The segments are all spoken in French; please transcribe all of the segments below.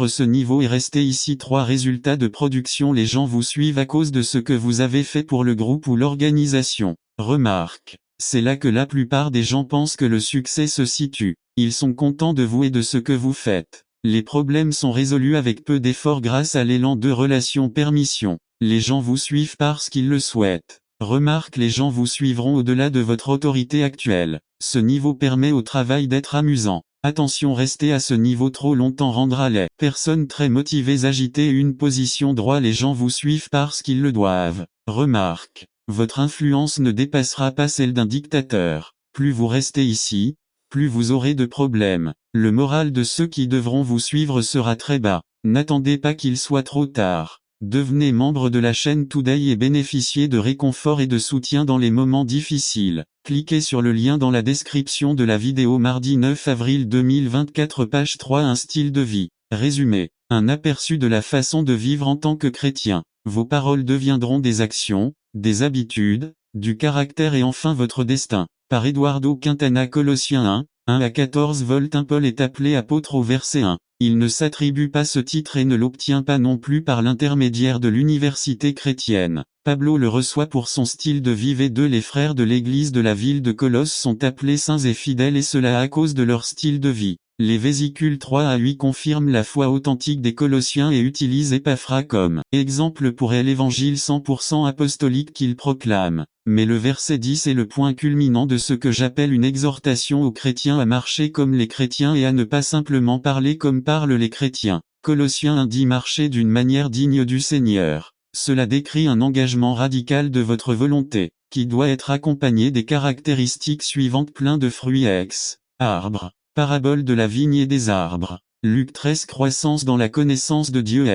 atteindre ce niveau et rester ici. 3 résultats de production. Les gens vous suivent à cause de ce que vous avez fait pour le groupe ou l'organisation. Remarque. C'est là que la plupart des gens pensent que le succès se situe. Ils sont contents de vous et de ce que vous faites. Les problèmes sont résolus avec peu d'efforts grâce à l'élan de relation permission. Les gens vous suivent parce qu'ils le souhaitent. Remarque, les gens vous suivront au-delà de votre autorité actuelle. Ce niveau permet au travail d'être amusant. Attention, rester à ce niveau trop longtemps rendra les personnes très motivées agiter une position droite. Les gens vous suivent parce qu'ils le doivent. Remarque. Votre influence ne dépassera pas celle d'un dictateur. Plus vous restez ici, plus vous aurez de problèmes. Le moral de ceux qui devront vous suivre sera très bas. N'attendez pas qu'il soit trop tard. Devenez membre de la chaîne Today et bénéficiez de réconfort et de soutien dans les moments difficiles. Cliquez sur le lien dans la description de la vidéo. Mardi 9 avril 2024, page 3. Un style de vie. Résumé. Un aperçu de la façon de vivre en tant que chrétien. Vos paroles deviendront des actions, des habitudes, du caractère et enfin votre destin. Par Eduardo Quintana. Colossiens 1:14 Voltaire. Paul est appelé apôtre au verset 1. Il ne s'attribue pas ce titre et ne l'obtient pas non plus par l'intermédiaire de l'université chrétienne. Pablo le reçoit pour son style de vie. Et les frères de l'église de la ville de Colosse sont appelés saints et fidèles et cela à cause de leur style de vie. Les vésicules 3 à 8 confirment la foi authentique des Colossiens et utilisent Épaphras comme exemple pour l'évangile 100% apostolique qu'ils proclament. Mais le verset 10 est le point culminant de ce que j'appelle une exhortation aux chrétiens à marcher comme les chrétiens et à ne pas simplement parler comme parlent les chrétiens. Colossiens 1 dit marcher d'une manière digne du Seigneur. Cela décrit un engagement radical de votre volonté, qui doit être accompagné des caractéristiques suivantes: plein de fruits arbre. Parabole de la vigne et des arbres. Luc 13 Croissance dans la connaissance de Dieu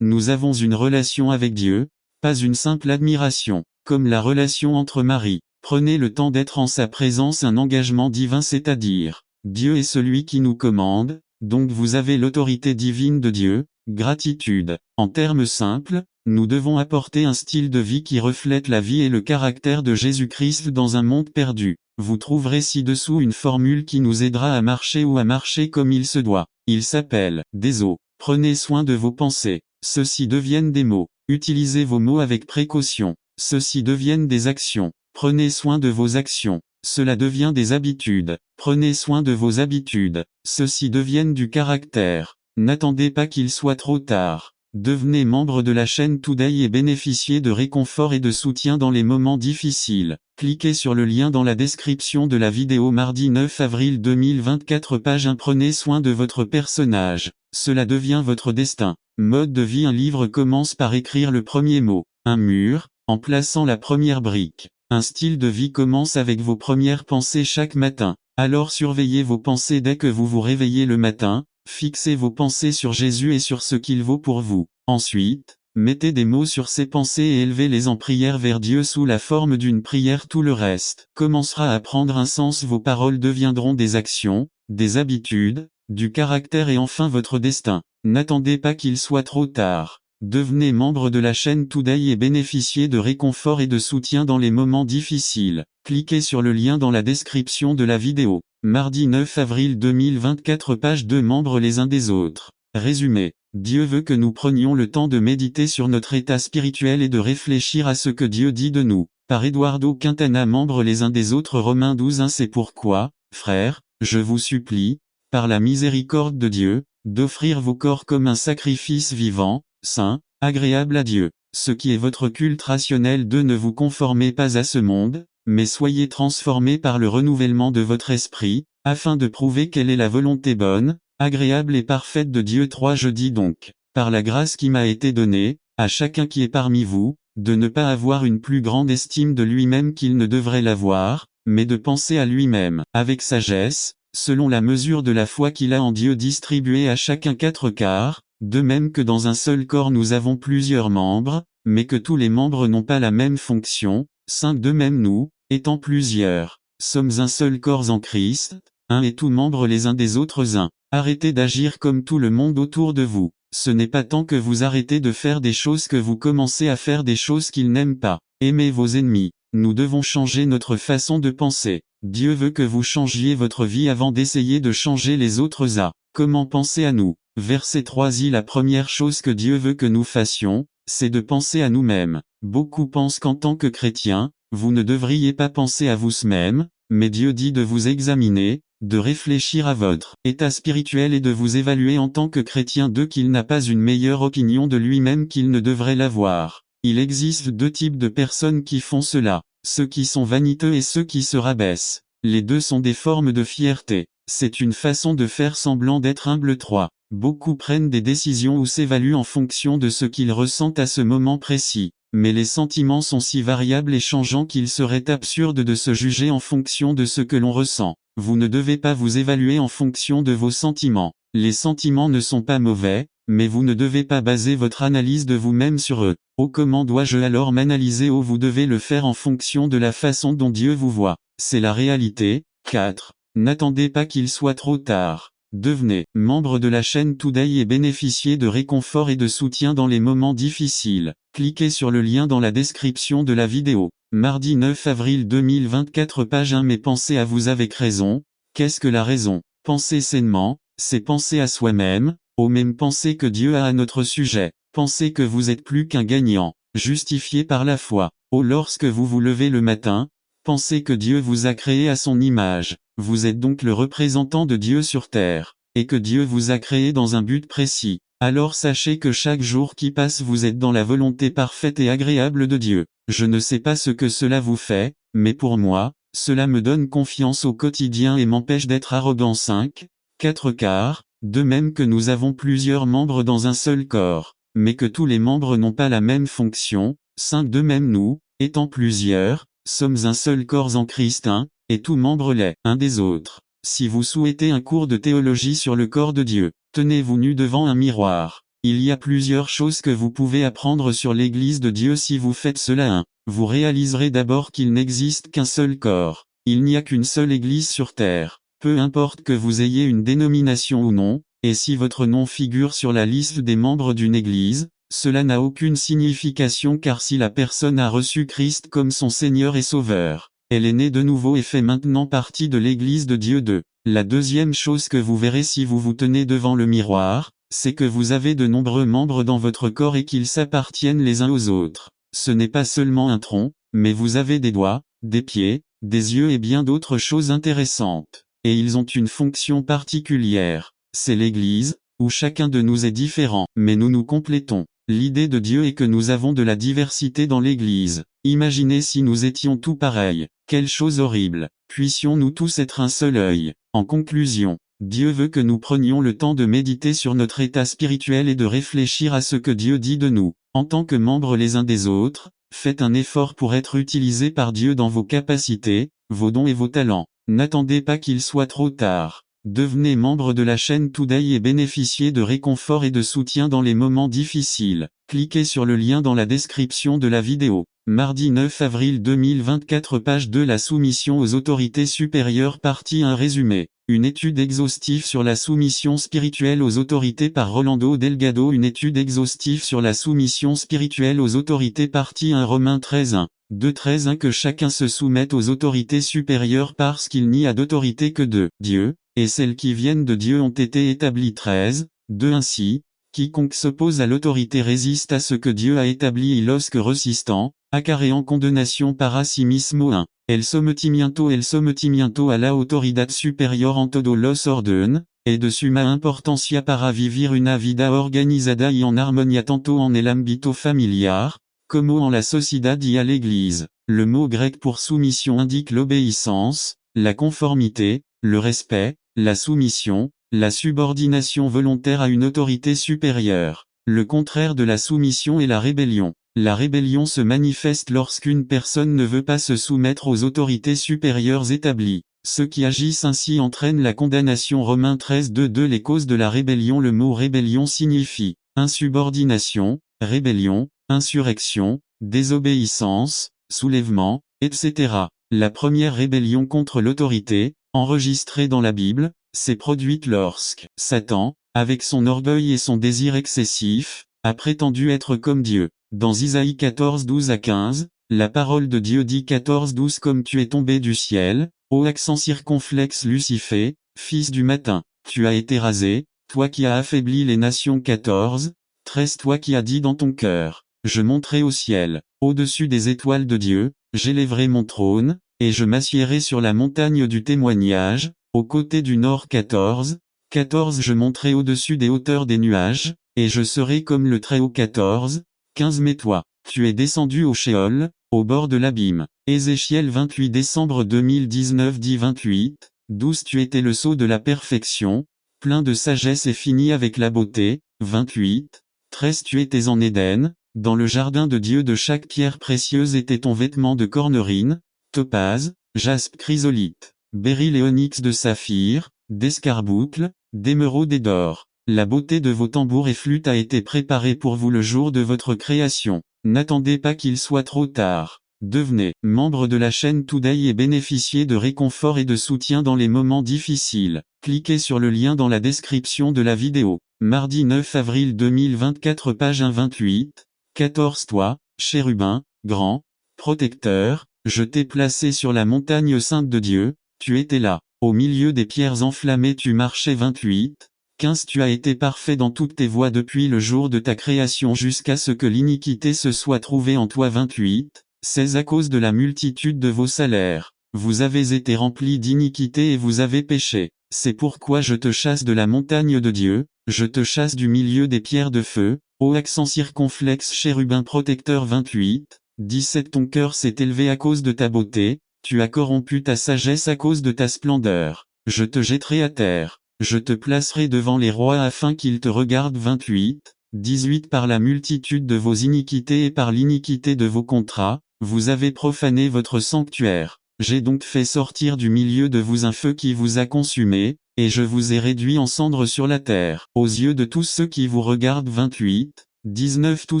nous avons une relation avec Dieu, pas une simple admiration, comme la relation entre Marie. Prenez le temps d'être en sa présence, un engagement divin, c'est-à-dire, Dieu est celui qui nous commande, donc vous avez l'autorité divine de Dieu. Gratitude. En termes simples, nous devons apporter un style de vie qui reflète la vie et le caractère de Jésus-Christ dans un monde perdu. Vous trouverez ci-dessous une formule qui nous aidera à marcher ou à marcher comme il se doit. Il s'appelle « des eaux ». Prenez soin de vos pensées. Ceux-ci deviennent des mots. Utilisez vos mots avec précaution. Ceux-ci deviennent des actions. Prenez soin de vos actions. Cela devient des habitudes. Prenez soin de vos habitudes. Ceux-ci deviennent du caractère. N'attendez pas qu'il soit trop tard. Devenez membre de la chaîne Today et bénéficiez de réconfort et de soutien dans les moments difficiles. Cliquez sur le lien dans la description de la vidéo. Mardi 9 avril 2024, page 1. Prenez soin de votre personnage. Cela devient votre destin. Mode de vie. Un livre commence par écrire le premier mot. Un mur, en plaçant la première brique. Un style de vie commence avec vos premières pensées chaque matin. Alors surveillez vos pensées dès que vous vous réveillez le matin. Fixez vos pensées sur Jésus et sur ce qu'il vaut pour vous. Ensuite, mettez des mots sur ces pensées et élevez-les en prière vers Dieu sous la forme d'une prière. Tout le reste commencera à prendre un sens. Vos paroles deviendront des actions, des habitudes, du caractère et enfin votre destin. N'attendez pas qu'il soit trop tard. Devenez membre de la chaîne Today et bénéficiez de réconfort et de soutien dans les moments difficiles. Cliquez sur le lien dans la description de la vidéo. Mardi 9 avril 2024, page 2. Membres les uns des autres. Résumé. Dieu veut que nous prenions le temps de méditer sur notre état spirituel et de réfléchir à ce que Dieu dit de nous. Par Eduardo Quintana. Membres les uns des autres. Romains 12:1. C'est pourquoi, frères, je vous supplie, par la miséricorde de Dieu, d'offrir vos corps comme un sacrifice vivant, saint, agréable à Dieu, ce qui est votre culte rationnel. Ne vous conformez pas à ce monde, mais soyez transformés par le renouvellement de votre esprit, afin de prouver quelle est la volonté bonne, agréable et parfaite de Dieu. 3 Je dis donc, par la grâce qui m'a été donnée, à chacun qui est parmi vous, de ne pas avoir une plus grande estime de lui-même qu'il ne devrait l'avoir, mais de penser à lui-même, avec sagesse, selon la mesure de la foi qu'il a en Dieu, distribuée à chacun 4/4, de même que dans un seul corps nous avons plusieurs membres, mais que tous les membres n'ont pas la même fonction. 5 De même nous, étant plusieurs, sommes un seul corps en Christ, un et tous membres les uns des autres un. Arrêtez d'agir comme tout le monde autour de vous. Ce n'est pas tant que vous arrêtez de faire des choses que vous commencez à faire des choses qu'ils n'aiment pas. Aimez vos ennemis. Nous devons changer notre façon de penser. Dieu veut que vous changiez votre vie avant d'essayer de changer les autres. Comment penser à nous? Verset 3. La première chose que Dieu veut que nous fassions, c'est de penser à nous-mêmes. Beaucoup pensent qu'en tant que chrétiens, vous ne devriez pas penser à vous-même, mais Dieu dit de vous examiner, de réfléchir à votre état spirituel et de vous évaluer en tant que chrétien, qu'il n'a pas une meilleure opinion de lui-même qu'il ne devrait l'avoir. Il existe deux types de personnes qui font cela, ceux qui sont vaniteux et ceux qui se rabaissent. Les deux sont des formes de fierté. C'est une façon de faire semblant d'être humble. 3. Beaucoup prennent des décisions ou s'évaluent en fonction de ce qu'ils ressentent à ce moment précis. Mais les sentiments sont si variables et changeants qu'il serait absurde de se juger en fonction de ce que l'on ressent. Vous ne devez pas vous évaluer en fonction de vos sentiments. Les sentiments ne sont pas mauvais, mais vous ne devez pas baser votre analyse de vous-même sur eux. Oh, comment dois-je alors m'analyser? Oh, vous devez le faire en fonction de la façon dont Dieu vous voit. C'est la réalité. 4. N'attendez pas qu'il soit trop tard. Devenez membre de la chaîne Today et bénéficiez de réconfort et de soutien dans les moments difficiles. Cliquez sur le lien dans la description de la vidéo. Mardi 9 avril 2024, page 1. Mais pensez à vous avec raison. Qu'est-ce que la raison? Penser sainement, c'est penser à soi-même, aux mêmes pensées que Dieu a à notre sujet. Pensez que vous êtes plus qu'un gagnant, justifié par la foi. Oh, lorsque vous vous levez le matin, pensez que Dieu vous a créé à son image. Vous êtes donc le représentant de Dieu sur terre, et que Dieu vous a créé dans un but précis. Alors sachez que chaque jour qui passe vous êtes dans la volonté parfaite et agréable de Dieu. Je ne sais pas ce que cela vous fait, mais pour moi, cela me donne confiance au quotidien et m'empêche d'être arrogant. 5. 4 quarts, de même que nous avons plusieurs membres dans un seul corps, mais que tous les membres n'ont pas la même fonction. 5. De même nous, étant plusieurs, sommes un seul corps en Christ, et tout membre l'est, un des autres. Si vous souhaitez un cours de théologie sur le corps de Dieu, tenez-vous nu devant un miroir. Il y a plusieurs choses que vous pouvez apprendre sur l'Église de Dieu si vous faites cela. Vous réaliserez d'abord qu'il n'existe qu'un seul corps. Il n'y a qu'une seule Église sur terre. Peu importe que vous ayez une dénomination ou non, et si votre nom figure sur la liste des membres d'une Église, cela n'a aucune signification car si la personne a reçu Christ comme son Seigneur et Sauveur, elle est née de nouveau et fait maintenant partie de l'Église de Dieu. 2. La deuxième chose que vous verrez si vous vous tenez devant le miroir, c'est que vous avez de nombreux membres dans votre corps et qu'ils s'appartiennent les uns aux autres. Ce n'est pas seulement un tronc, mais vous avez des doigts, des pieds, des yeux et bien d'autres choses intéressantes. Et ils ont une fonction particulière. C'est l'Église, où chacun de nous est différent, mais nous nous complétons. L'idée de Dieu est que nous avons de la diversité dans l'Église. Imaginez si nous étions tous pareils. Quelle chose horrible. Puissions-nous tous être un seul œil. En conclusion, Dieu veut que nous prenions le temps de méditer sur notre état spirituel et de réfléchir à ce que Dieu dit de nous. En tant que membres les uns des autres, faites un effort pour être utilisés par Dieu dans vos capacités, vos dons et vos talents. N'attendez pas qu'il soit trop tard. Devenez membre de la chaîne Today et bénéficiez de réconfort et de soutien dans les moments difficiles. Cliquez sur le lien dans la description de la vidéo. Mardi 9 avril 2024, page 2. La soumission aux autorités supérieures, partie 1. Résumé. Une étude exhaustive sur la soumission spirituelle aux autorités par Rolando Delgado. Une étude exhaustive sur la soumission spirituelle aux autorités, partie 1. Romains 13:1. 2:13. Que chacun se soumette aux autorités supérieures parce qu'il n'y a d'autorité que de Dieu, et celles qui viennent de Dieu ont été établies. 13:2. Ainsi, quiconque s'oppose à l'autorité résiste à ce que Dieu a établi. Lorsque resistant, acarreant condamnation para sí mismo. 1. El sometimiento a la autoridad superior en todo los orden, es de suma importancia para vivir una vida organizada y en armonía tanto en el ámbito familiar, como en la sociedad y à l'Église. Le mot grec pour soumission indique l'obéissance, la conformité, le respect, la soumission, la subordination volontaire à une autorité supérieure. Le contraire de la soumission est la rébellion. La rébellion se manifeste lorsqu'une personne ne veut pas se soumettre aux autorités supérieures établies. Ceux qui agissent ainsi entraînent la condamnation. Romains 13:2. Les causes de la rébellion. Le mot rébellion signifie insubordination, rébellion, insurrection, désobéissance, soulèvement, etc. La première rébellion contre l'autorité, enregistrée dans la Bible, s'est produite lorsque Satan, avec son orgueil et son désir excessif, a prétendu être comme Dieu. Dans Isaïe 14:12-15, la parole de Dieu dit 14:12 Comme tu es tombé du ciel, ô accent circonflexe Lucifer, fils du matin, tu as été rasé, Toi qui as affaibli les nations 14, 13 Toi qui as dit dans ton cœur, je monterai au ciel, au-dessus des étoiles de Dieu, j'élèverai mon trône, et je m'assiérai sur la montagne du témoignage, aux côtés du nord 14, 14 Je monterai au-dessus des hauteurs des nuages, et je serai comme le Très-Haut 14, 15 Mais toi, tu es descendu au Sheol, au bord de l'abîme. Ézéchiel 28 décembre 2019 dit 28, 12 Tu étais le sceau de la perfection, plein de sagesse et fini avec la beauté, 28, 13 Tu étais en Éden, dans le jardin de Dieu de chaque pierre précieuse était ton vêtement de cornerine, topaze, jaspe chrysolite, béryl et onyx de saphir, d'escarboucle, d'émeraude et d'or. La beauté de vos tambours et flûtes a été préparée pour vous le jour de votre création. N'attendez pas qu'il soit trop tard. Devenez membre de la chaîne Today et bénéficiez de réconfort et de soutien dans les moments difficiles. Cliquez sur le lien dans la description de la vidéo. Mardi 9 avril 2024 page 1-28, 14 Toi, chérubin, grand, protecteur, je t'ai placé sur la montagne sainte de Dieu, tu étais là. Au milieu des pierres enflammées tu marchais 28, 15 Tu as été parfait dans toutes tes voies depuis le jour de ta création jusqu'à ce que l'iniquité se soit trouvée en toi 28, 16 À cause de la multitude de vos salaires, vous avez été remplis d'iniquité et vous avez péché. C'est pourquoi je te chasse de la montagne de Dieu, je te chasse du milieu des pierres de feu, ô accent circonflexe chérubin protecteur 28, 17 Ton cœur s'est élevé à cause de ta beauté, tu as corrompu ta sagesse à cause de ta splendeur. Je te jetterai à terre. Je te placerai devant les rois afin qu'ils te regardent 28, 18 Par la multitude de vos iniquités et par l'iniquité de vos contrats, vous avez profané votre sanctuaire. J'ai donc fait sortir du milieu de vous un feu qui vous a consumé, et je vous ai réduit en cendres sur la terre. Aux yeux de tous ceux qui vous regardent 28, 19 Tous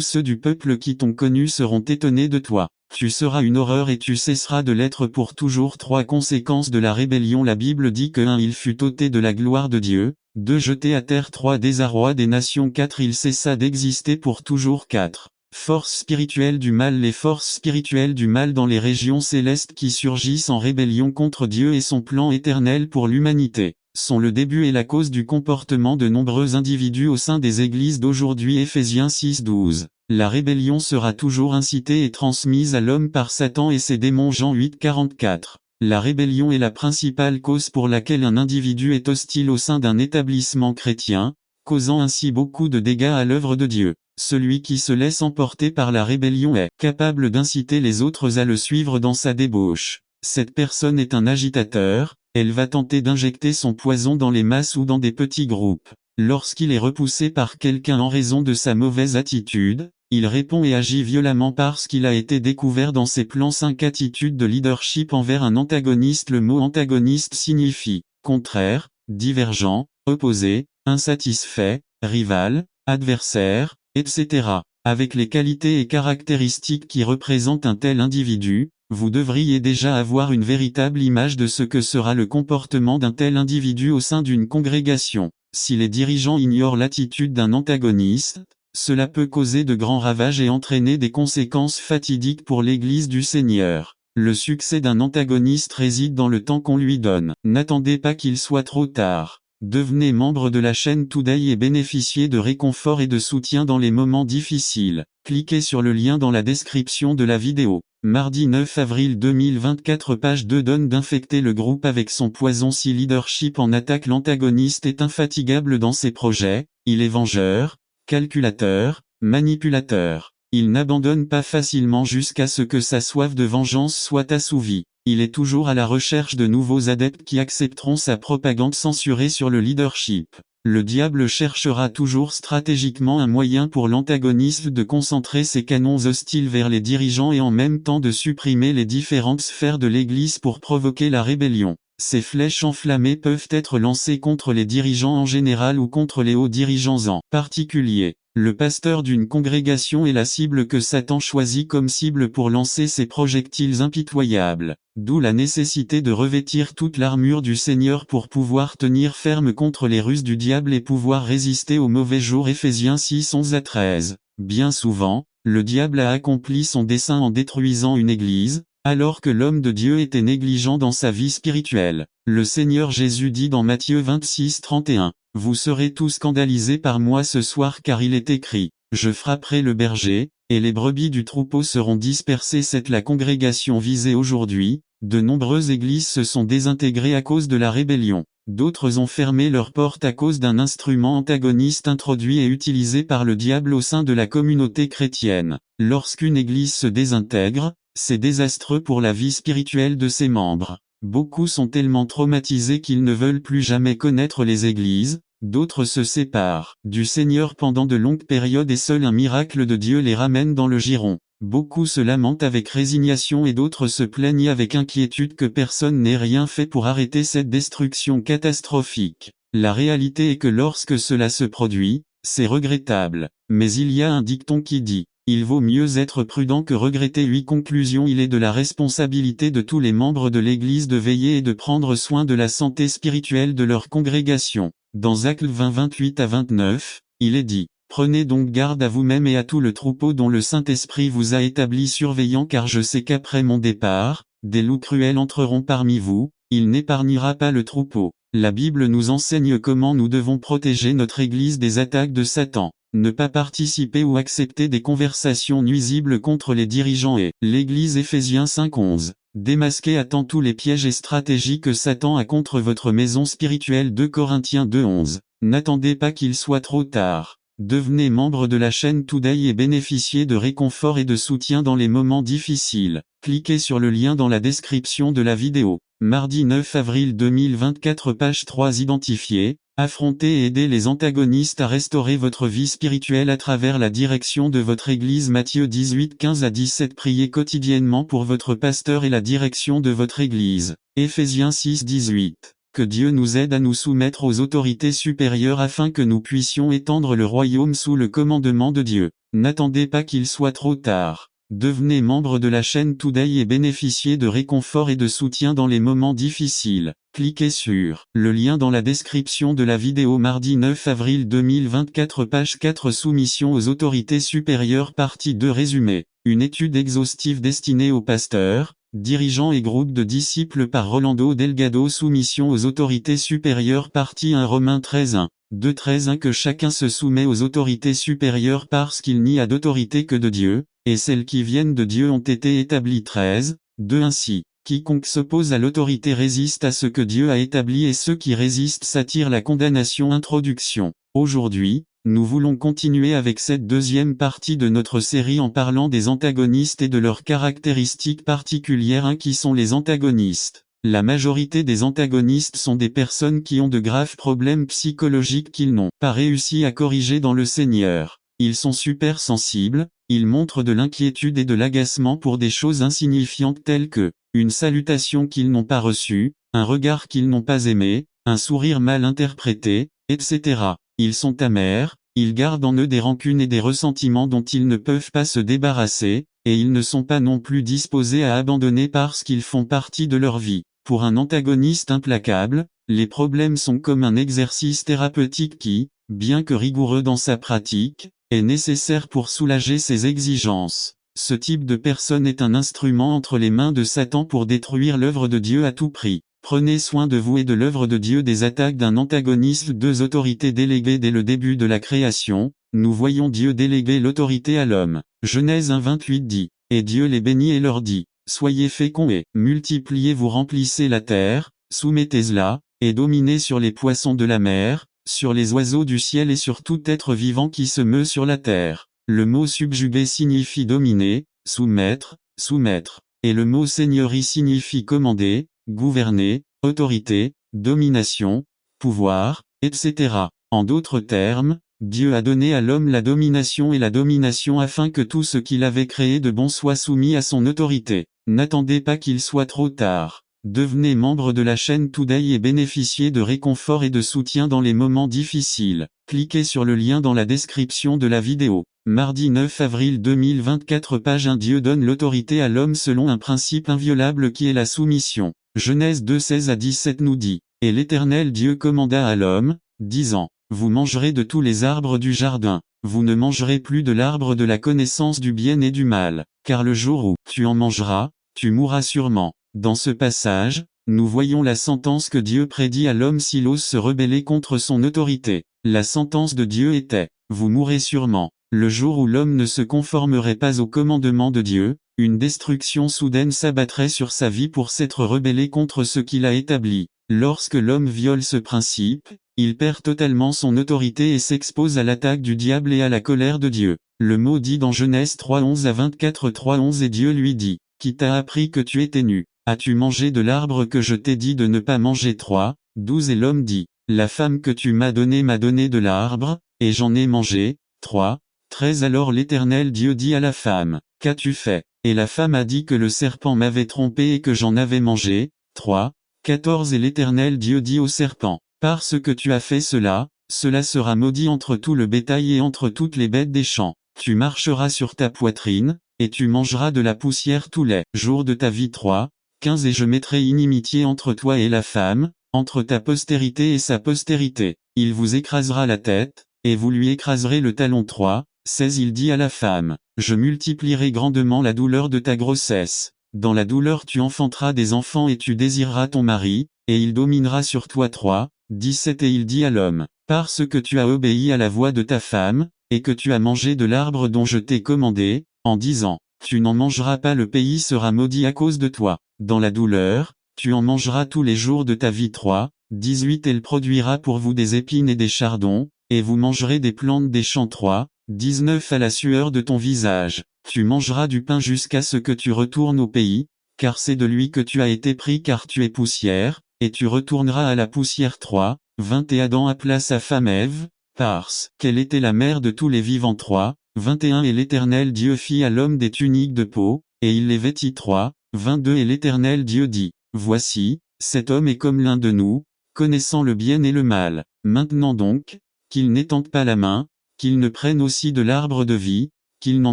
ceux du peuple qui t'ont connu seront étonnés de toi. Tu seras une horreur et tu cesseras de l'être pour toujours. 3 Conséquences de la rébellion La Bible dit que 1 Il fut ôté de la gloire de Dieu, 2 Jeté à terre 3 Désarroi des nations 4 Il cessa d'exister pour toujours 4 Forces spirituelles du mal Les forces spirituelles du mal dans les régions célestes qui surgissent en rébellion contre Dieu et son plan éternel pour l'humanité, sont le début et la cause du comportement de nombreux individus au sein des églises d'aujourd'hui Éphésiens 6-12. La rébellion sera toujours incitée et transmise à l'homme par Satan et ses démons Jean 8-44. La rébellion est la principale cause pour laquelle un individu est hostile au sein d'un établissement chrétien, causant ainsi beaucoup de dégâts à l'œuvre de Dieu. Celui qui se laisse emporter par la rébellion est capable d'inciter les autres à le suivre dans sa débauche. Cette personne est un agitateur, elle va tenter d'injecter son poison dans les masses ou dans des petits groupes. Lorsqu'il est repoussé par quelqu'un en raison de sa mauvaise attitude, il répond et agit violemment parce qu'il a été découvert dans ses plans 5 Attitude de leadership envers un antagoniste Le mot antagoniste signifie contraire, divergent, opposé, insatisfait, rival, adversaire, etc. Avec les qualités et caractéristiques qui représentent un tel individu, vous devriez déjà avoir une véritable image de ce que sera le comportement d'un tel individu au sein d'une congrégation. Si les dirigeants ignorent l'attitude d'un antagoniste, cela peut causer de grands ravages et entraîner des conséquences fatidiques pour l'Église du Seigneur. Le succès d'un antagoniste réside dans le temps qu'on lui donne. N'attendez pas qu'il soit trop tard. Devenez membre de la chaîne Today et bénéficiez de réconfort et de soutien dans les moments difficiles. Cliquez sur le lien dans la description de la vidéo. Mardi 9 avril 2024 page 2 Donne d'infecter le groupe avec son poison. Si leadership en attaque L'antagoniste est infatigable dans ses projets, il est vengeur, calculateur, manipulateur. Il n'abandonne pas facilement jusqu'à ce que sa soif de vengeance soit assouvie. Il est toujours à la recherche de nouveaux adeptes qui accepteront sa propagande censurée sur le leadership. Le diable cherchera toujours stratégiquement un moyen pour l'antagoniste de concentrer ses canons hostiles vers les dirigeants et en même temps de supprimer les différentes sphères de l'Église pour provoquer la rébellion. Ces flèches enflammées peuvent être lancées contre les dirigeants en général ou contre les hauts dirigeants en particulier. Le pasteur d'une congrégation est la cible que Satan choisit comme cible pour lancer ses projectiles impitoyables. D'où la nécessité de revêtir toute l'armure du Seigneur pour pouvoir tenir ferme contre les ruses du diable et pouvoir résister aux mauvais jours. Éphésiens 6-11-13. Bien souvent, le diable a accompli son dessein en détruisant une église, alors que l'homme de Dieu était négligent dans sa vie spirituelle. Le Seigneur Jésus dit dans Matthieu 26-31, Vous serez tous scandalisés par moi ce soir car il est écrit, je frapperai le berger, et les brebis du troupeau seront dispersées. C'est la congrégation visée aujourd'hui. De nombreuses églises se sont désintégrées à cause de la rébellion. D'autres ont fermé leurs portes à cause d'un instrument antagoniste introduit et utilisé par le diable au sein de la communauté chrétienne. Lorsqu'une église se désintègre, c'est désastreux pour la vie spirituelle de ses membres. Beaucoup sont tellement traumatisés qu'ils ne veulent plus jamais connaître les églises, d'autres se séparent du Seigneur pendant de longues périodes et seul un miracle de Dieu les ramène dans le giron. Beaucoup se lamentent avec résignation et d'autres se plaignent avec inquiétude que personne n'ait rien fait pour arrêter cette destruction catastrophique. La réalité est que lorsque cela se produit, c'est regrettable. Mais il y a un dicton qui dit, il vaut mieux être prudent que regretter. Conclusion. Il est de la responsabilité de tous les membres de l'Église de veiller et de prendre soin de la santé spirituelle de leur congrégation. Dans Actes 20, 28 à 29, il est dit, prenez donc garde à vous-même et à tout le troupeau dont le Saint-Esprit vous a établi surveillant, car je sais qu'après mon départ, des loups cruels entreront parmi vous, il n'épargnera pas le troupeau. La Bible nous enseigne comment nous devons protéger notre Église des attaques de Satan. Ne pas participer ou accepter des conversations nuisibles contre les dirigeants et l'Église. Éphésiens 5:11. Démasquez à temps tous les pièges et stratégies que Satan a contre votre maison spirituelle. 2 Corinthiens 2:11. N'attendez pas qu'il soit trop tard. Devenez membre de la chaîne Today et bénéficiez de réconfort et de soutien dans les moments difficiles. Cliquez sur le lien dans la description de la vidéo. Mardi 9 avril 2024, page 3 identifiée. Affronter et aider les antagonistes à restaurer votre vie spirituelle à travers la direction de votre Église. Matthieu 18, 15 à 17. Priez quotidiennement pour votre pasteur et la direction de votre Église. Éphésiens 6, 18. Que Dieu nous aide à nous soumettre aux autorités supérieures afin que nous puissions étendre le royaume sous le commandement de Dieu. N'attendez pas qu'il soit trop tard. Devenez membre de la chaîne Today et bénéficiez de réconfort et de soutien dans les moments difficiles. Cliquez sur le lien dans la description de la vidéo. Mardi 9 avril 2024, page 4. Soumission aux autorités supérieures, partie 2. Résumé. Une étude exhaustive destinée aux pasteurs, dirigeants et groupes de disciples par Rolando Delgado. Soumission aux autorités supérieures, partie 1. Romains 13:1. 2:13. Que chacun se soumet aux autorités supérieures parce qu'il n'y a d'autorité que de Dieu, et celles qui viennent de Dieu ont été établies. 13:2. Ainsi, quiconque s'oppose à l'autorité résiste à ce que Dieu a établi et ceux qui résistent s'attirent la condamnation. Introduction. Aujourd'hui, nous voulons continuer avec cette deuxième partie de notre série en parlant des antagonistes et de leurs caractéristiques particulières. Qui sont les antagonistes? La majorité des antagonistes sont des personnes qui ont de graves problèmes psychologiques qu'ils n'ont pas réussi à corriger dans le Seigneur. Ils sont super sensibles, ils montrent de l'inquiétude et de l'agacement pour des choses insignifiantes telles que une salutation qu'ils n'ont pas reçue, un regard qu'ils n'ont pas aimé, un sourire mal interprété, etc. Ils sont amers, ils gardent en eux des rancunes et des ressentiments dont ils ne peuvent pas se débarrasser, et ils ne sont pas non plus disposés à abandonner parce qu'ils font partie de leur vie. Pour un antagoniste implacable, les problèmes sont comme un exercice thérapeutique qui, bien que rigoureux dans sa pratique, est nécessaire pour soulager ses exigences. Ce type de personne est un instrument entre les mains de Satan pour détruire l'œuvre de Dieu à tout prix. Prenez soin de vous et de l'œuvre de Dieu. Des attaques d'un antagoniste. 2 autorités déléguées. Dès le début de la création, nous voyons Dieu déléguer l'autorité à l'homme. Genèse 1:28 dit, et Dieu les bénit et leur dit, soyez féconds et multipliez-vous, remplissez la terre, soumettez-la, et dominez sur les poissons de la mer, sur les oiseaux du ciel et sur tout être vivant qui se meut sur la terre. Le mot subjuguer signifie dominer, soumettre, soumettre. Et le mot seigneurie signifie commander, gouverner, autorité, domination, pouvoir, etc. En d'autres termes, Dieu a donné à l'homme la domination et la domination afin que tout ce qu'il avait créé de bon soit soumis à son autorité. N'attendez pas qu'il soit trop tard. Devenez membre de la chaîne Today et bénéficiez de réconfort et de soutien dans les moments difficiles. Cliquez sur le lien dans la description de la vidéo. Mardi 9 avril 2024, page 1. Dieu donne l'autorité à l'homme selon un principe inviolable qui est la soumission. Genèse 2, 16 à 17 nous dit, et l'Éternel Dieu commanda à l'homme, disant, vous mangerez de tous les arbres du jardin, vous ne mangerez plus de l'arbre de la connaissance du bien et du mal, car le jour où tu en mangeras, tu mourras sûrement. Dans ce passage, nous voyons la sentence que Dieu prédit à l'homme s'il ose se rebeller contre son autorité. La sentence de Dieu était, vous mourrez sûrement. Le jour où l'homme ne se conformerait pas au commandement de Dieu, une destruction soudaine s'abattrait sur sa vie pour s'être rebellé contre ce qu'il a établi. Lorsque l'homme viole ce principe, il perd totalement son autorité et s'expose à l'attaque du diable et à la colère de Dieu. Le mot dit dans Genèse 3:11 à 24 3:11 et Dieu lui dit, qui t'a appris que tu étais nu, as-tu mangé de l'arbre que je t'ai dit de ne pas manger 3:12 et l'homme dit, la femme que tu m'as donné de l'arbre, et j'en ai mangé, 3:13 alors l'Éternel Dieu dit à la femme, qu'as-tu fait? Et la femme a dit que le serpent m'avait trompé et que j'en avais mangé, 3:14 et l'Éternel Dieu dit au serpent, parce que tu as fait cela, cela sera maudit entre tout le bétail et entre toutes les bêtes des champs. Tu marcheras sur ta poitrine, et tu mangeras de la poussière tous les jours de ta vie 3:15 et je mettrai inimitié entre toi et la femme, entre ta postérité et sa postérité. Il vous écrasera la tête, et vous lui écraserez le talon 3:16 il dit à la femme, je multiplierai grandement la douleur de ta grossesse. Dans la douleur tu enfanteras des enfants et tu désireras ton mari, et il dominera sur toi 3:17 et il dit à l'homme, parce que tu as obéi à la voix de ta femme, et que tu as mangé de l'arbre dont je t'ai commandé, en disant, tu n'en mangeras pas le pays sera maudit à cause de toi. Dans la douleur, tu en mangeras tous les jours de ta vie 3:18 elle produira pour vous des épines et des chardons, et vous mangerez des plantes des champs 3:19 à la sueur de ton visage. Tu mangeras du pain jusqu'à ce que tu retournes au pays, car c'est de lui que tu as été pris car tu es poussière, et tu retourneras à la poussière 3:20 et Adam appela sa femme Ève, parce qu'elle était la mère de tous les vivants 3:21 et l'Éternel Dieu fit à l'homme des tuniques de peau, et il les vêtit 3:22 et l'Éternel Dieu dit, voici, cet homme est comme l'un de nous, connaissant le bien et le mal. Maintenant donc, qu'il n'étende pas la main, qu'il ne prenne aussi de l'arbre de vie, qu'il n'en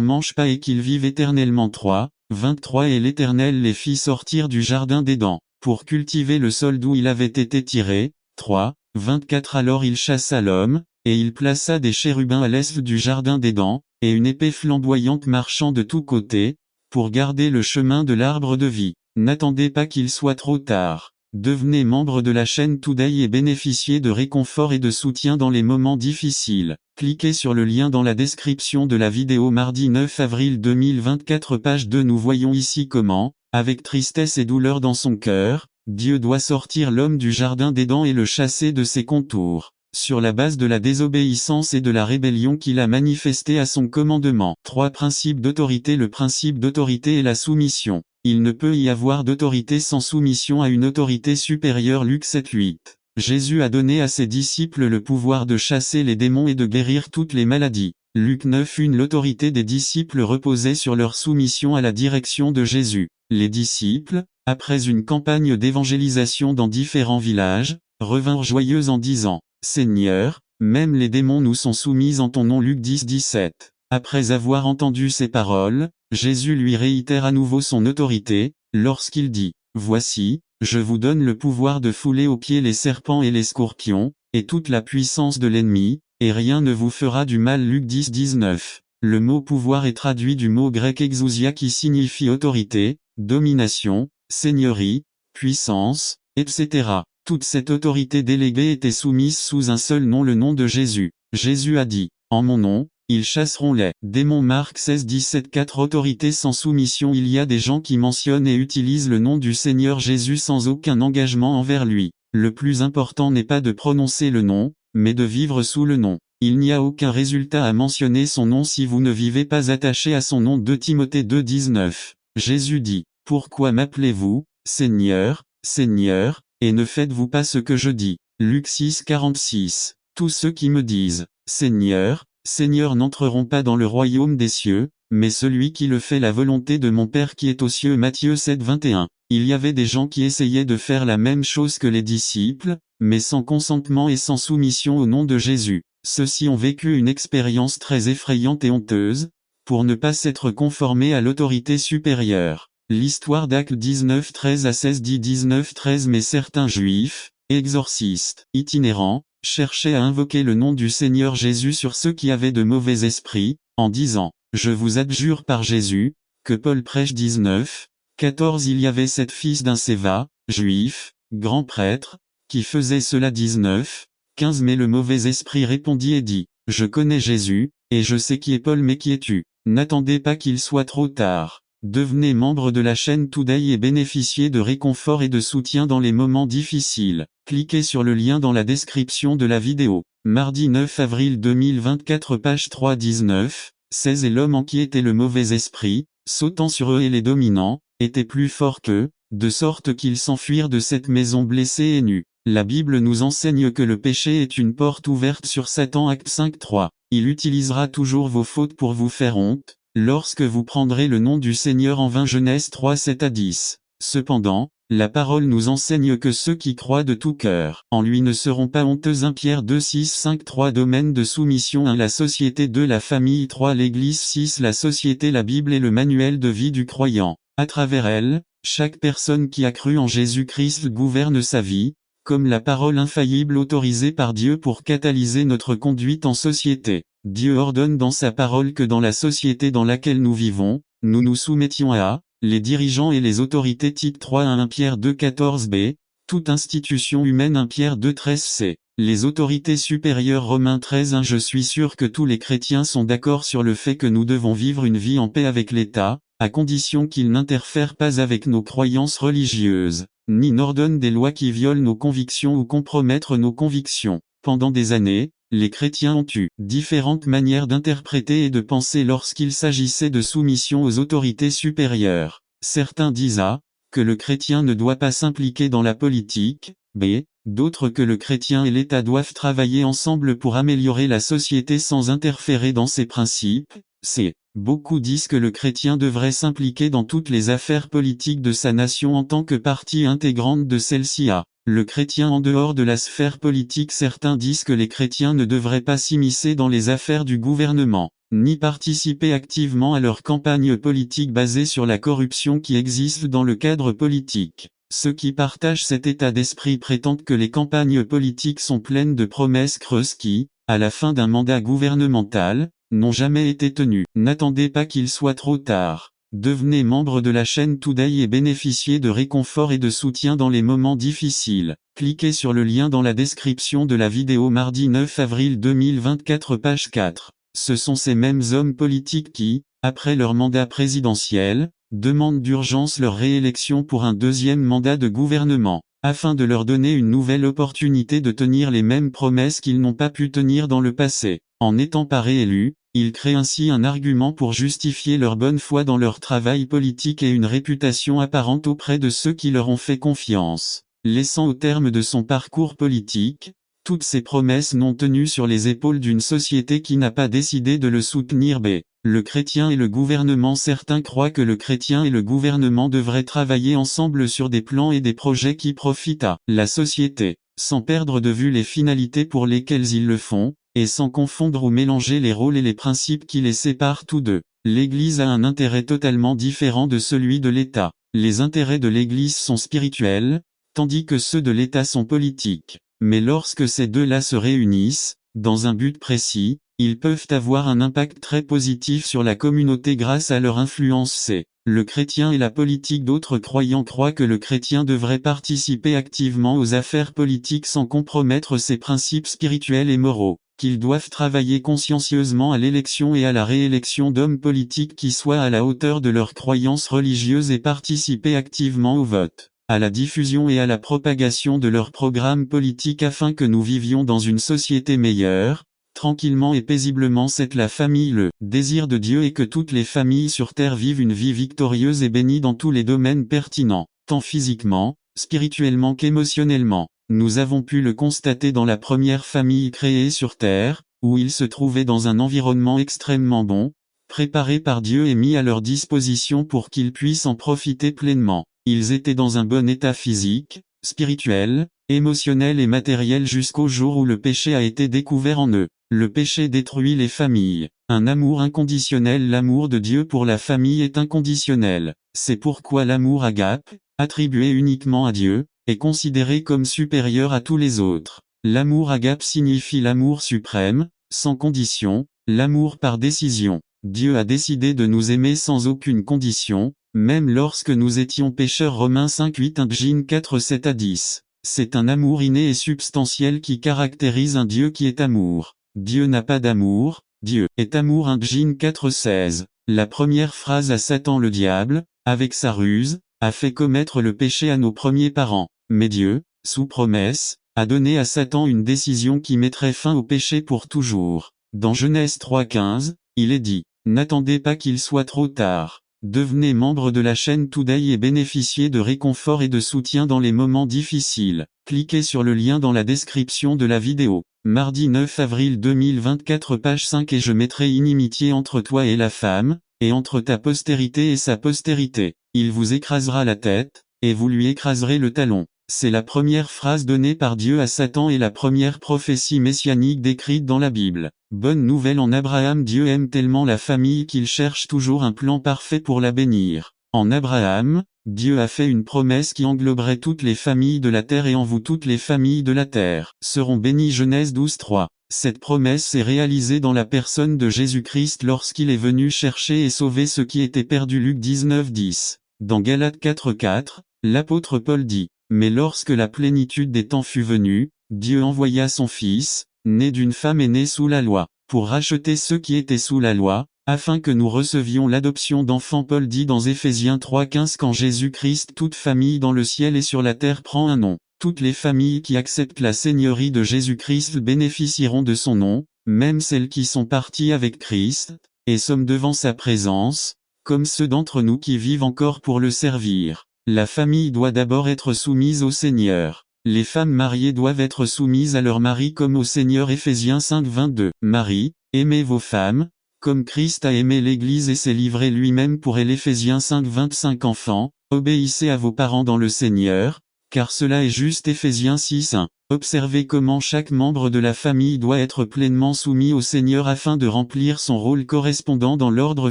mange pas et qu'il vive éternellement 3:23 et l'Éternel les fit sortir du jardin d'Éden, pour cultiver le sol d'où il avait été tiré, 3:24 alors il chassa l'homme, et il plaça des chérubins à l'est du jardin d'Éden, et une épée flamboyante marchant de tous côtés, pour garder le chemin de l'arbre de vie. N'attendez pas qu'il soit trop tard. Devenez membre de la chaîne Today et bénéficiez de réconfort et de soutien dans les moments difficiles. Cliquez sur le lien dans la description de la vidéo mardi 9 avril 2024 page 2 nous voyons ici comment, avec tristesse et douleur dans son cœur, Dieu doit sortir l'homme du jardin d'Éden et le chasser de ses contours, sur la base de la désobéissance et de la rébellion qu'il a manifestée à son commandement. 3 principes d'autorité. Le principe d'autorité est la soumission. Il ne peut y avoir d'autorité sans soumission à une autorité supérieure. Luc 7:8. Jésus a donné à ses disciples le pouvoir de chasser les démons et de guérir toutes les maladies. Luc 9:1 L'autorité des disciples reposait sur leur soumission à la direction de Jésus. Les disciples, après une campagne d'évangélisation dans différents villages, revinrent joyeux en disant, Seigneur, même les démons nous sont soumis en ton nom. Luc 10:17. Après avoir entendu ces paroles, Jésus lui réitère à nouveau son autorité, lorsqu'il dit, Voici, je vous donne le pouvoir de fouler aux pieds les serpents et les scorpions, et toute la puissance de l'ennemi, et rien ne vous fera du mal. Luc 10:19. Le mot pouvoir est traduit du mot grec exousia qui signifie autorité, domination, seigneurie, puissance, etc. Toute cette autorité déléguée était soumise sous un seul nom, le nom de Jésus. Jésus a dit, en mon nom, ils chasseront les démons. Marc 16:17 4 Autorité sans soumission. Il y a des gens qui mentionnent et utilisent le nom du Seigneur Jésus sans aucun engagement envers lui. Le plus important n'est pas de prononcer le nom, mais de vivre sous le nom. Il n'y a aucun résultat à mentionner son nom si vous ne vivez pas attaché à son nom. 2 Timothée 2:19. Jésus dit, pourquoi m'appelez-vous, Seigneur, Seigneur, et ne faites-vous pas ce que je dis? Luc 6:46. Tous ceux qui me disent, Seigneur, Seigneur n'entreront pas dans le royaume des cieux, mais celui qui le fait la volonté de mon Père qui est aux cieux. Matthieu 7:21. Il y avait des gens qui essayaient de faire la même chose que les disciples, mais sans consentement et sans soumission au nom de Jésus. Ceux-ci ont vécu une expérience très effrayante et honteuse, pour ne pas s'être conformés à l'autorité supérieure. L'histoire d'Actes 19:13 à 16 dit 19:13 Mais certains juifs, exorcistes, itinérants, cherchaient à invoquer le nom du Seigneur Jésus sur ceux qui avaient de mauvais esprits, en disant, je vous adjure par Jésus, que Paul prêche. 19:14 Il y avait 7 fils d'un Séva, juif, grand prêtre, qui faisait cela 19, 15. Mais le mauvais esprit répondit et dit, je connais Jésus, et je sais qui est Paul mais qui es-tu? N'attendez pas qu'il soit trop tard. Devenez membre de la chaîne Today et bénéficiez de réconfort et de soutien dans les moments difficiles. Cliquez sur le lien dans la description de la vidéo. Mardi 9 avril 2024 page 3 19, 16. Et l'homme en qui était le mauvais esprit, sautant sur eux et les dominant, était plus fort qu'eux, de sorte qu'ils s'enfuirent de cette maison blessés et nus. La Bible nous enseigne que le péché est une porte ouverte sur Satan. Acte 5 3. Il utilisera toujours vos fautes pour vous faire honte, lorsque vous prendrez le nom du Seigneur en vain. Genèse 3 7 à 10. Cependant, la parole nous enseigne que ceux qui croient de tout cœur en lui ne seront pas honteux. 1 Pierre 2 6 5 3. Domaine de soumission 1. La société 2. La famille 3. L'Église 6. La société. La Bible est le manuel de vie du croyant. À travers elle, chaque personne qui a cru en Jésus-Christ gouverne sa vie, comme la parole infaillible autorisée par Dieu pour catalyser notre conduite en société. Dieu ordonne dans sa parole que dans la société dans laquelle nous vivons, nous nous soumettions à les dirigeants et les autorités. Tite 3 à 1 Pierre 2 14b, toute institution humaine. 1 Pierre 2 13c, les autorités supérieures. Romains 13 1. Je suis sûr que tous les chrétiens sont d'accord sur le fait que nous devons vivre une vie en paix avec l'État, à condition qu'il n'interfère pas avec nos croyances religieuses, ni n'ordonne des lois qui violent nos convictions ou compromettent nos convictions. Pendant des années, les chrétiens ont eu différentes manières d'interpréter et de penser lorsqu'il s'agissait de soumission aux autorités supérieures. Certains disent A, que le chrétien ne doit pas s'impliquer dans la politique, B, d'autres que le chrétien et l'État doivent travailler ensemble pour améliorer la société sans interférer dans ses principes, C. Beaucoup disent que le chrétien devrait s'impliquer dans toutes les affaires politiques de sa nation en tant que partie intégrante de celle-ci. A. Le chrétien en dehors de la sphère politique. Certains disent que les chrétiens ne devraient pas s'immiscer dans les affaires du gouvernement, ni participer activement à leur campagne politique basée sur la corruption qui existe dans le cadre politique. Ceux qui partagent cet état d'esprit prétendent que les campagnes politiques sont pleines de promesses creuses qui, à la fin d'un mandat gouvernemental, n'ont jamais été tenues. N'attendez pas qu'il soit trop tard. Devenez membre de la chaîne Today et bénéficiez de réconfort et de soutien dans les moments difficiles. Cliquez sur le lien dans la description de la vidéo. Mardi 9 avril 2024 page 4. Ce sont ces mêmes hommes politiques qui, après leur mandat présidentiel, demandent d'urgence leur réélection pour un deuxième mandat de gouvernement, afin de leur donner une nouvelle opportunité de tenir les mêmes promesses qu'ils n'ont pas pu tenir dans le passé. En n'étant pas réélus, ils créent ainsi un argument pour justifier leur bonne foi dans leur travail politique et une réputation apparente auprès de ceux qui leur ont fait confiance, laissant au terme de son parcours politique, toutes ces promesses non tenues sur les épaules d'une société qui n'a pas décidé de le soutenir. B. Le chrétien et le gouvernement. Certains croient que le chrétien et le gouvernement devraient travailler ensemble sur des plans et des projets qui profitent à la société, sans perdre de vue les finalités pour lesquelles ils le font, et sans confondre ou mélanger les rôles et les principes qui les séparent tous deux. L'Église a un intérêt totalement différent de celui de l'État. Les intérêts de l'Église sont spirituels, tandis que ceux de l'État sont politiques. Mais lorsque ces deux-là se réunissent, dans un but précis, ils peuvent avoir un impact très positif sur la communauté grâce à leur influence. C. Le chrétien et la politique. D'autres croyants croient que le chrétien devrait participer activement aux affaires politiques sans compromettre ses principes spirituels et moraux, qu'ils doivent travailler consciencieusement à l'élection et à la réélection d'hommes politiques qui soient à la hauteur de leurs croyances religieuses et participer activement au vote, à la diffusion et à la propagation de leurs programmes politiques afin que nous vivions dans une société meilleure, tranquillement et paisiblement. C'est la famille. Le désir de Dieu est que toutes les familles sur terre vivent une vie victorieuse et bénie dans tous les domaines pertinents, tant physiquement, spirituellement qu'émotionnellement. Nous avons pu le constater dans la première famille créée sur terre, où ils se trouvaient dans un environnement extrêmement bon, préparé par Dieu et mis à leur disposition pour qu'ils puissent en profiter pleinement. Ils étaient dans un bon état physique, spirituel, émotionnel et matériel jusqu'au jour où le péché a été découvert en eux. Le péché détruit les familles. Un amour inconditionnel. L'amour de Dieu pour la famille est inconditionnel. C'est pourquoi l'amour agape, attribué uniquement à Dieu, est considéré comme supérieur à tous les autres. L'amour agape signifie l'amour suprême, sans condition, l'amour par décision. Dieu a décidé de nous aimer sans aucune condition, même lorsque nous étions pécheurs. Romains 5 8 1 Gin 4 7 à 10. C'est un amour inné et substantiel qui caractérise un Dieu qui est amour. Dieu n'a pas d'amour, Dieu est amour. 1 Gin 4 16. La première phrase à Satan le diable, avec sa ruse, a fait commettre le péché à nos premiers parents. Mais Dieu, sous promesse, a donné à Satan une décision qui mettrait fin au péché pour toujours. Dans Genèse 3:15, il est dit, « N'attendez pas qu'il soit trop tard. Devenez membre de la chaîne Today et bénéficiez de réconfort et de soutien dans les moments difficiles. » Cliquez sur le lien dans la description de la vidéo. Mardi 9 avril 2024 page 5 Et je mettrai inimitié entre toi et la femme, et entre ta postérité et sa postérité. Il vous écrasera la tête, et vous lui écraserez le talon. C'est la première phrase donnée par Dieu à Satan et la première prophétie messianique décrite dans la Bible. Bonne nouvelle en Abraham. Dieu aime tellement la famille qu'il cherche toujours un plan parfait pour la bénir. En Abraham, Dieu a fait une promesse qui engloberait toutes les familles de la terre et en vous toutes les familles de la terre seront bénies. Genèse 12:3. Cette promesse s'est réalisée dans la personne de Jésus-Christ lorsqu'il est venu chercher et sauver ce qui était perdu. Luc 19:10. Dans Galates 4:4, l'apôtre Paul dit, « Mais lorsque la plénitude des temps fut venue, Dieu envoya son Fils, né d'une femme et né sous la loi, pour racheter ceux qui étaient sous la loi, afin que nous recevions l'adoption d'enfants. » Paul dit dans Éphésiens 3:15 « Qu'en Jésus-Christ toute famille dans le ciel et sur la terre prend un nom. Toutes les familles qui acceptent la seigneurie de Jésus-Christ bénéficieront de son nom, même celles qui sont parties avec Christ, et sommes devant sa présence, comme ceux d'entre nous qui vivent encore pour le servir. La famille doit d'abord être soumise au Seigneur. Les femmes mariées doivent être soumises à leur mari comme au Seigneur. Éphésiens 5:22. Marie, aimez vos femmes, comme Christ a aimé l'Église et s'est livré lui-même pour elle. Éphésiens 5:25. Enfants, obéissez à vos parents dans le Seigneur, car cela est juste. Éphésiens 6:1. Observez comment chaque membre de la famille doit être pleinement soumis au Seigneur afin de remplir son rôle correspondant dans l'ordre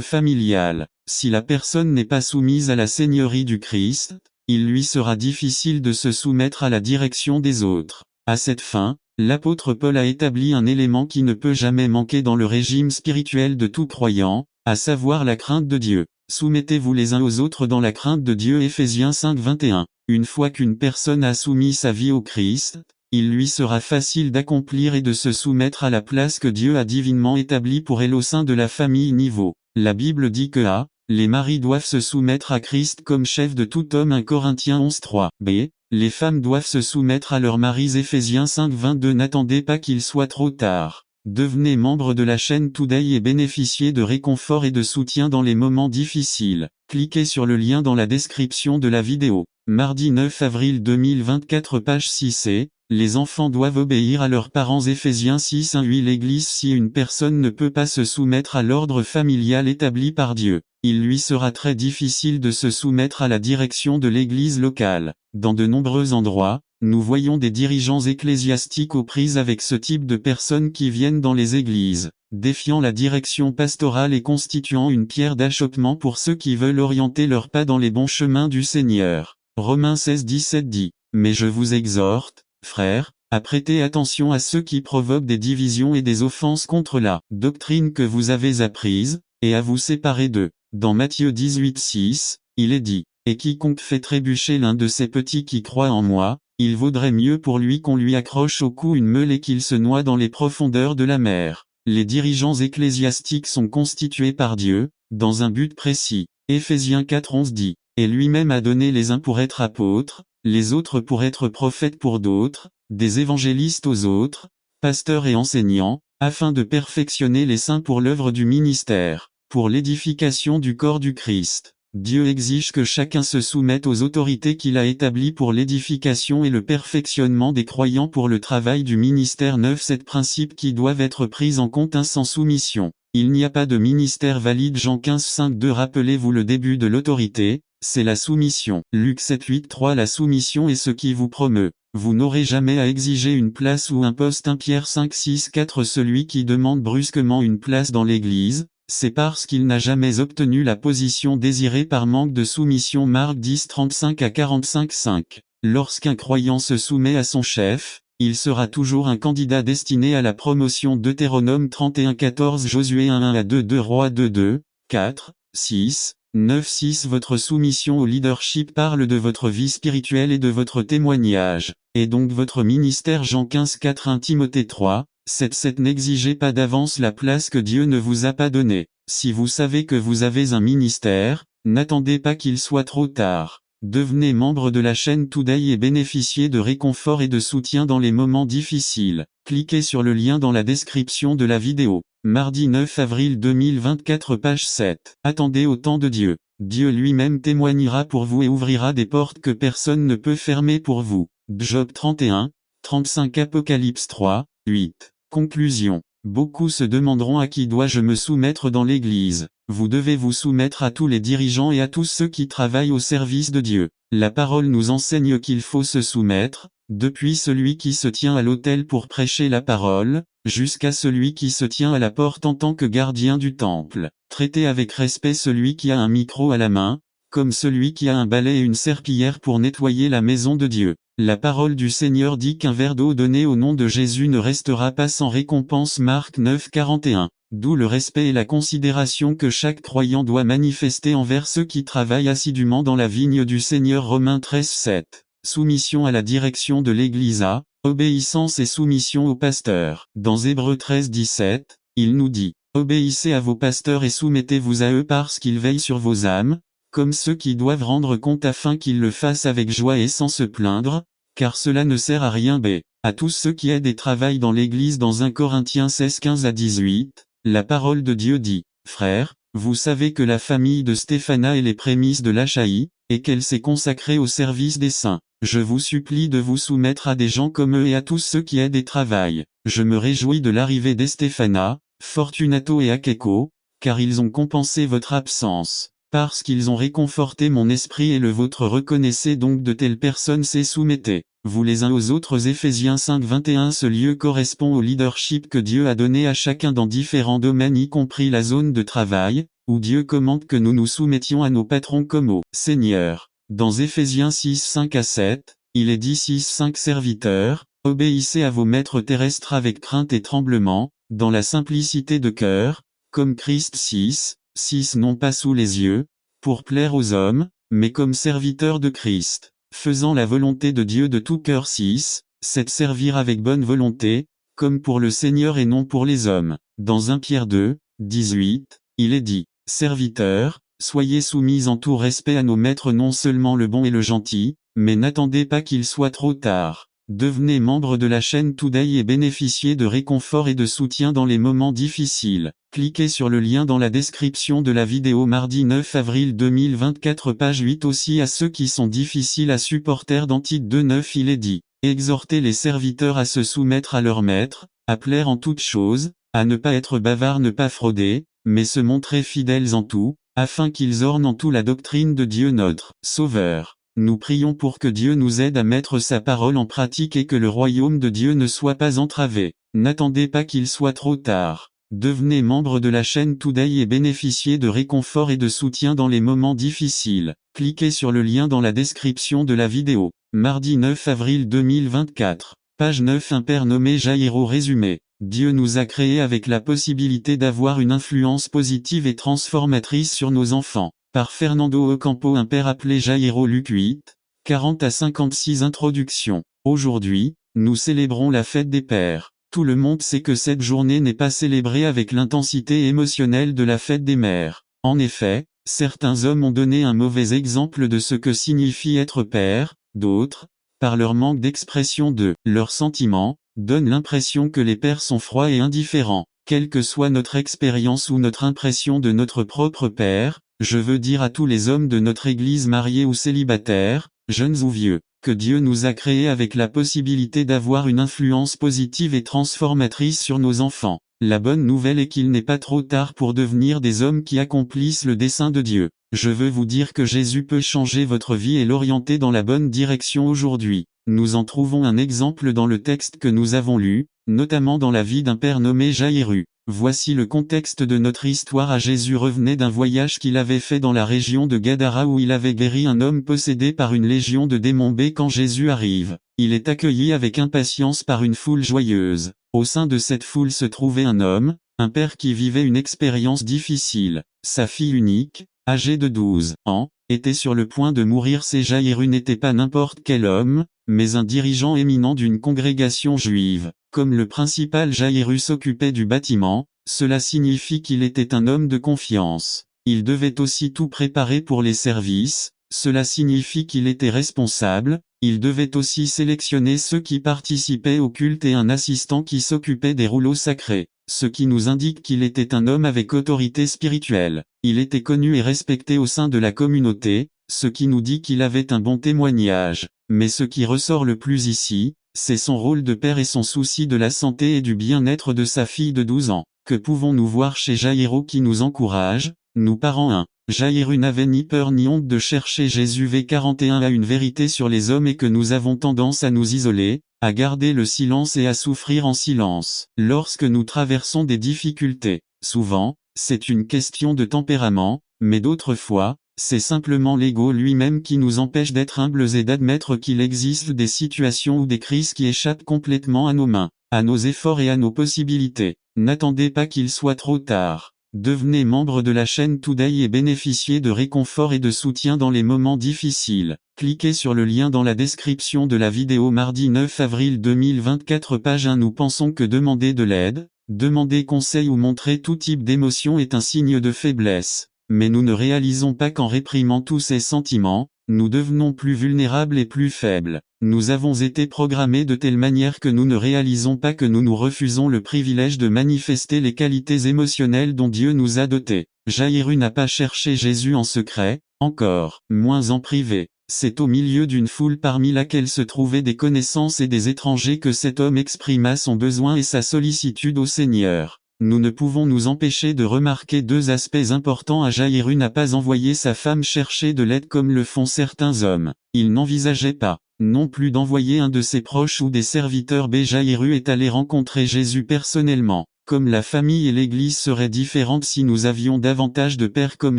familial. Si la personne n'est pas soumise à la seigneurie du Christ, il lui sera difficile de se soumettre à la direction des autres. À cette fin, l'apôtre Paul a établi un élément qui ne peut jamais manquer dans le régime spirituel de tout croyant, à savoir la crainte de Dieu. Soumettez-vous les uns aux autres dans la crainte de Dieu. Éphésiens 5:21. Une fois qu'une personne a soumis sa vie au Christ, il lui sera facile d'accomplir et de se soumettre à la place que Dieu a divinement établie pour elle au sein de la famille. Niveau. La Bible dit que les maris doivent se soumettre à Christ comme chef de tout homme. 1 Corinthiens 11:3. B. Les femmes doivent se soumettre à leurs maris. Éphésiens 5:22. N'attendez pas qu'il soit trop tard. Devenez membre de la chaîne Today et bénéficiez de réconfort et de soutien dans les moments difficiles. Cliquez sur le lien dans la description de la vidéo. Mardi 9 avril 2024 page 6 les enfants doivent obéir à leurs parents. Éphésiens 6:1-8. L'Église. Si une personne ne peut pas se soumettre à l'ordre familial établi par Dieu, il lui sera très difficile de se soumettre à la direction de l'Église locale. Dans de nombreux endroits, nous voyons des dirigeants ecclésiastiques aux prises avec ce type de personnes qui viennent dans les églises, défiant la direction pastorale et constituant une pierre d'achoppement pour ceux qui veulent orienter leurs pas dans les bons chemins du Seigneur. Romains 16:17 dit, « Mais je vous exhorte, frères, à prêter attention à ceux qui provoquent des divisions et des offenses contre la doctrine que vous avez apprise, et à vous séparer d'eux. » Dans Matthieu 18:6, il est dit, « Et quiconque fait trébucher l'un de ces petits qui croient en moi, il vaudrait mieux pour lui qu'on lui accroche au cou une meule et qu'il se noie dans les profondeurs de la mer. » Les dirigeants ecclésiastiques sont constitués par Dieu, dans un but précis. Éphésiens 4:11 dit, « Et lui-même a donné les uns pour être apôtres, les autres pour être prophètes pour d'autres, des évangélistes aux autres, pasteurs et enseignants, afin de perfectionner les saints pour l'œuvre du ministère, pour l'édification du corps du Christ. » Dieu exige que chacun se soumette aux autorités qu'il a établies pour l'édification et le perfectionnement des croyants pour le travail du ministère. 9 Sept principes qui doivent être pris en compte. Sans soumission, il n'y a pas de ministère valide. Jean 15:5-2. Rappelez-vous le début de l'autorité, c'est la soumission. Luc 7:8-3. La soumission est ce qui vous promeut. Vous n'aurez jamais à exiger une place ou un poste. 1 Pierre 5:6-4. Celui qui demande brusquement une place dans l'Église, c'est parce qu'il n'a jamais obtenu la position désirée par manque de soumission. Marc 10:35-45-5. Lorsqu'un croyant se soumet à son chef, il sera toujours un candidat destiné à la promotion. Deutéronome 31:14. Josué 1:1-2. 2 Rois 2:2, 4, 6. 9-6 Votre soumission au leadership parle de votre vie spirituelle et de votre témoignage, et donc votre ministère. Jean 15-4 1 Timothée 3, 7-7 N'exigez pas d'avance la place que Dieu ne vous a pas donnée. Si vous savez que vous avez un ministère, n'attendez pas qu'il soit trop tard. Devenez membre de la chaîne Today et bénéficiez de réconfort et de soutien dans les moments difficiles. Cliquez sur le lien dans la description de la vidéo. Mardi 9 avril 2024 page 7. Attendez au temps de Dieu. Dieu lui-même témoignera pour vous et ouvrira des portes que personne ne peut fermer pour vous. Job 31, 35 Apocalypse 3, 8. Conclusion. Beaucoup se demanderont à qui dois-je me soumettre dans l'Église. Vous devez vous soumettre à tous les dirigeants et à tous ceux qui travaillent au service de Dieu. La parole nous enseigne qu'il faut se soumettre, depuis celui qui se tient à l'autel pour prêcher la parole, jusqu'à celui qui se tient à la porte en tant que gardien du temple. Traitez avec respect celui qui a un micro à la main, comme celui qui a un balai et une serpillière pour nettoyer la maison de Dieu. La parole du Seigneur dit qu'un verre d'eau donné au nom de Jésus ne restera pas sans récompense. Marc 9, 41. D'où le respect et la considération que chaque croyant doit manifester envers ceux qui travaillent assidûment dans la vigne du Seigneur. Romains 13, 7. Soumission à la direction de l'Église. Obéissance et soumission aux pasteurs. Dans Hébreux 13, 17, il nous dit, obéissez à vos pasteurs et soumettez-vous à eux parce qu'ils veillent sur vos âmes, comme ceux qui doivent rendre compte afin qu'ils le fassent avec joie et sans se plaindre, car cela ne sert à rien. B. À tous ceux qui aident et travaillent dans l'Église. Dans 1 Corinthiens 16, 15 à 18, la parole de Dieu dit, frères, vous savez que la famille de Stéphana est les prémices de l'Achaïe, et qu'elle s'est consacrée au service des saints. Je vous supplie de vous soumettre à des gens comme eux et à tous ceux qui aident et travaillent. Je me réjouis de l'arrivée d'Estéphana, Fortunato et Akeko, car ils ont compensé votre absence. Parce qu'ils ont réconforté mon esprit et le vôtre. Reconnaissez donc de telles personnes et soumettez vous les uns aux autres. Éphésiens 5, 21 Ce lieu correspond au leadership que Dieu a donné à chacun dans différents domaines y compris la zone de travail, où Dieu commande que nous nous soumettions à nos patrons comme au Seigneur. Dans Éphésiens 6, 5 à 7, il est dit 6, 5 Serviteurs, obéissez à vos maîtres terrestres avec crainte et tremblement, dans la simplicité de cœur, comme Christ. 6, non pas sous les yeux, pour plaire aux hommes, mais comme serviteurs de Christ, faisant la volonté de Dieu de tout cœur. 6, 7 Servir avec bonne volonté, comme pour le Seigneur et non pour les hommes. Dans 1 Pierre 2, 18, il est dit, Serviteurs, soyez soumis en tout respect à nos maîtres, non seulement le bon et le gentil, mais n'attendez pas qu'il soit trop tard. Devenez membre de la chaîne Today et bénéficiez de réconfort et de soutien dans les moments difficiles. Cliquez sur le lien dans la description de la vidéo. Mardi 9 avril 2024 page 8 Aussi à ceux qui sont difficiles à supporter. Dans Tite 2:9 il est dit, exhortez les serviteurs à se soumettre à leur maître, à plaire en toutes choses, à ne pas être bavards, ne pas frauder, mais se montrer fidèles en tout, afin qu'ils ornent en tout la doctrine de Dieu notre Sauveur. Nous prions pour que Dieu nous aide à mettre sa parole en pratique et que le royaume de Dieu ne soit pas entravé. N'attendez pas qu'il soit trop tard. Devenez membre de la chaîne Today et bénéficiez de réconfort et de soutien dans les moments difficiles. Cliquez sur le lien dans la description de la vidéo. Mardi 9 avril 2024. Page 9 Un père nommé Jairo. Résumé. Dieu nous a créés avec la possibilité d'avoir une influence positive et transformatrice sur nos enfants. Par Fernando Ocampo. Un père appelé Jairo. Luc 8, 40 à 56 Introduction. Aujourd'hui, nous célébrons la fête des pères. Tout le monde sait que cette journée n'est pas célébrée avec l'intensité émotionnelle de la fête des mères. En effet, certains hommes ont donné un mauvais exemple de ce que signifie être père, d'autres, par leur manque d'expression de leurs sentiments, donnent l'impression que les pères sont froids et indifférents. Quelle que soit notre expérience ou notre impression de notre propre père, je veux dire à tous les hommes de notre Église mariés ou célibataires, jeunes ou vieux, que Dieu nous a créés avec la possibilité d'avoir une influence positive et transformatrice sur nos enfants. La bonne nouvelle est qu'il n'est pas trop tard pour devenir des hommes qui accomplissent le dessein de Dieu. Je veux vous dire que Jésus peut changer votre vie et l'orienter dans la bonne direction aujourd'hui. Nous en trouvons un exemple dans le texte que nous avons lu, notamment dans la vie d'un père nommé Jaïru. Voici le contexte de notre histoire. Jésus revenait d'un voyage qu'il avait fait dans la région de Gadara où il avait guéri un homme possédé par une légion de démons. Quand Jésus arrive, il est accueilli avec impatience par une foule joyeuse. Au sein de cette foule se trouvait un homme, un père qui vivait une expérience difficile. Sa fille unique, âgé de 12 ans, était sur le point de mourir. Jaïru n'était pas n'importe quel homme, mais un dirigeant éminent d'une congrégation juive. Comme le principal Jaïru s'occupait du bâtiment, cela signifie qu'il était un homme de confiance. Il devait aussi tout préparer pour les services, cela signifie qu'il était responsable. Il devait aussi sélectionner ceux qui participaient au culte et un assistant qui s'occupait des rouleaux sacrés, ce qui nous indique qu'il était un homme avec autorité spirituelle. Il était connu et respecté au sein de la communauté, ce qui nous dit qu'il avait un bon témoignage. Mais ce qui ressort le plus ici, c'est son rôle de père et son souci de la santé et du bien-être de sa fille de 12 ans. Que pouvons-nous voir chez Jaïru qui nous encourage, nous parents 1. Jaïru n'avait ni peur ni honte de chercher Jésus. V41 a une vérité sur les hommes et que nous avons tendance à nous isoler, à garder le silence et à souffrir en silence. Lorsque nous traversons des difficultés, souvent, c'est une question de tempérament, mais d'autres fois, c'est simplement l'ego lui-même qui nous empêche d'être humbles et d'admettre qu'il existe des situations ou des crises qui échappent complètement à nos mains, à nos efforts et à nos possibilités. N'attendez pas qu'il soit trop tard. Devenez membre de la chaîne Today et bénéficiez de réconfort et de soutien dans les moments difficiles. Cliquez sur le lien dans la description de la vidéo. Mardi 9 avril 2024 page 1. Nous pensons que demander de l'aide, demander conseil ou montrer tout type d'émotion est un signe de faiblesse. Mais nous ne réalisons pas qu'en réprimant tous ces sentiments, nous devenons plus vulnérables et plus faibles. Nous avons été programmés de telle manière que nous ne réalisons pas que nous nous refusons le privilège de manifester les qualités émotionnelles dont Dieu nous a dotés. Jaïru n'a pas cherché Jésus en secret, encore moins en privé. C'est au milieu d'une foule parmi laquelle se trouvaient des connaissances et des étrangers que cet homme exprima son besoin et sa sollicitude au Seigneur. Nous ne pouvons nous empêcher de remarquer deux aspects importants. Jaïru n'a pas envoyé sa femme chercher de l'aide comme le font certains hommes. Il n'envisageait pas, non plus d'envoyer un de ses proches ou des serviteurs. Jaïru est allé rencontrer Jésus personnellement. Comme la famille et l'Église seraient différentes si nous avions davantage de pères comme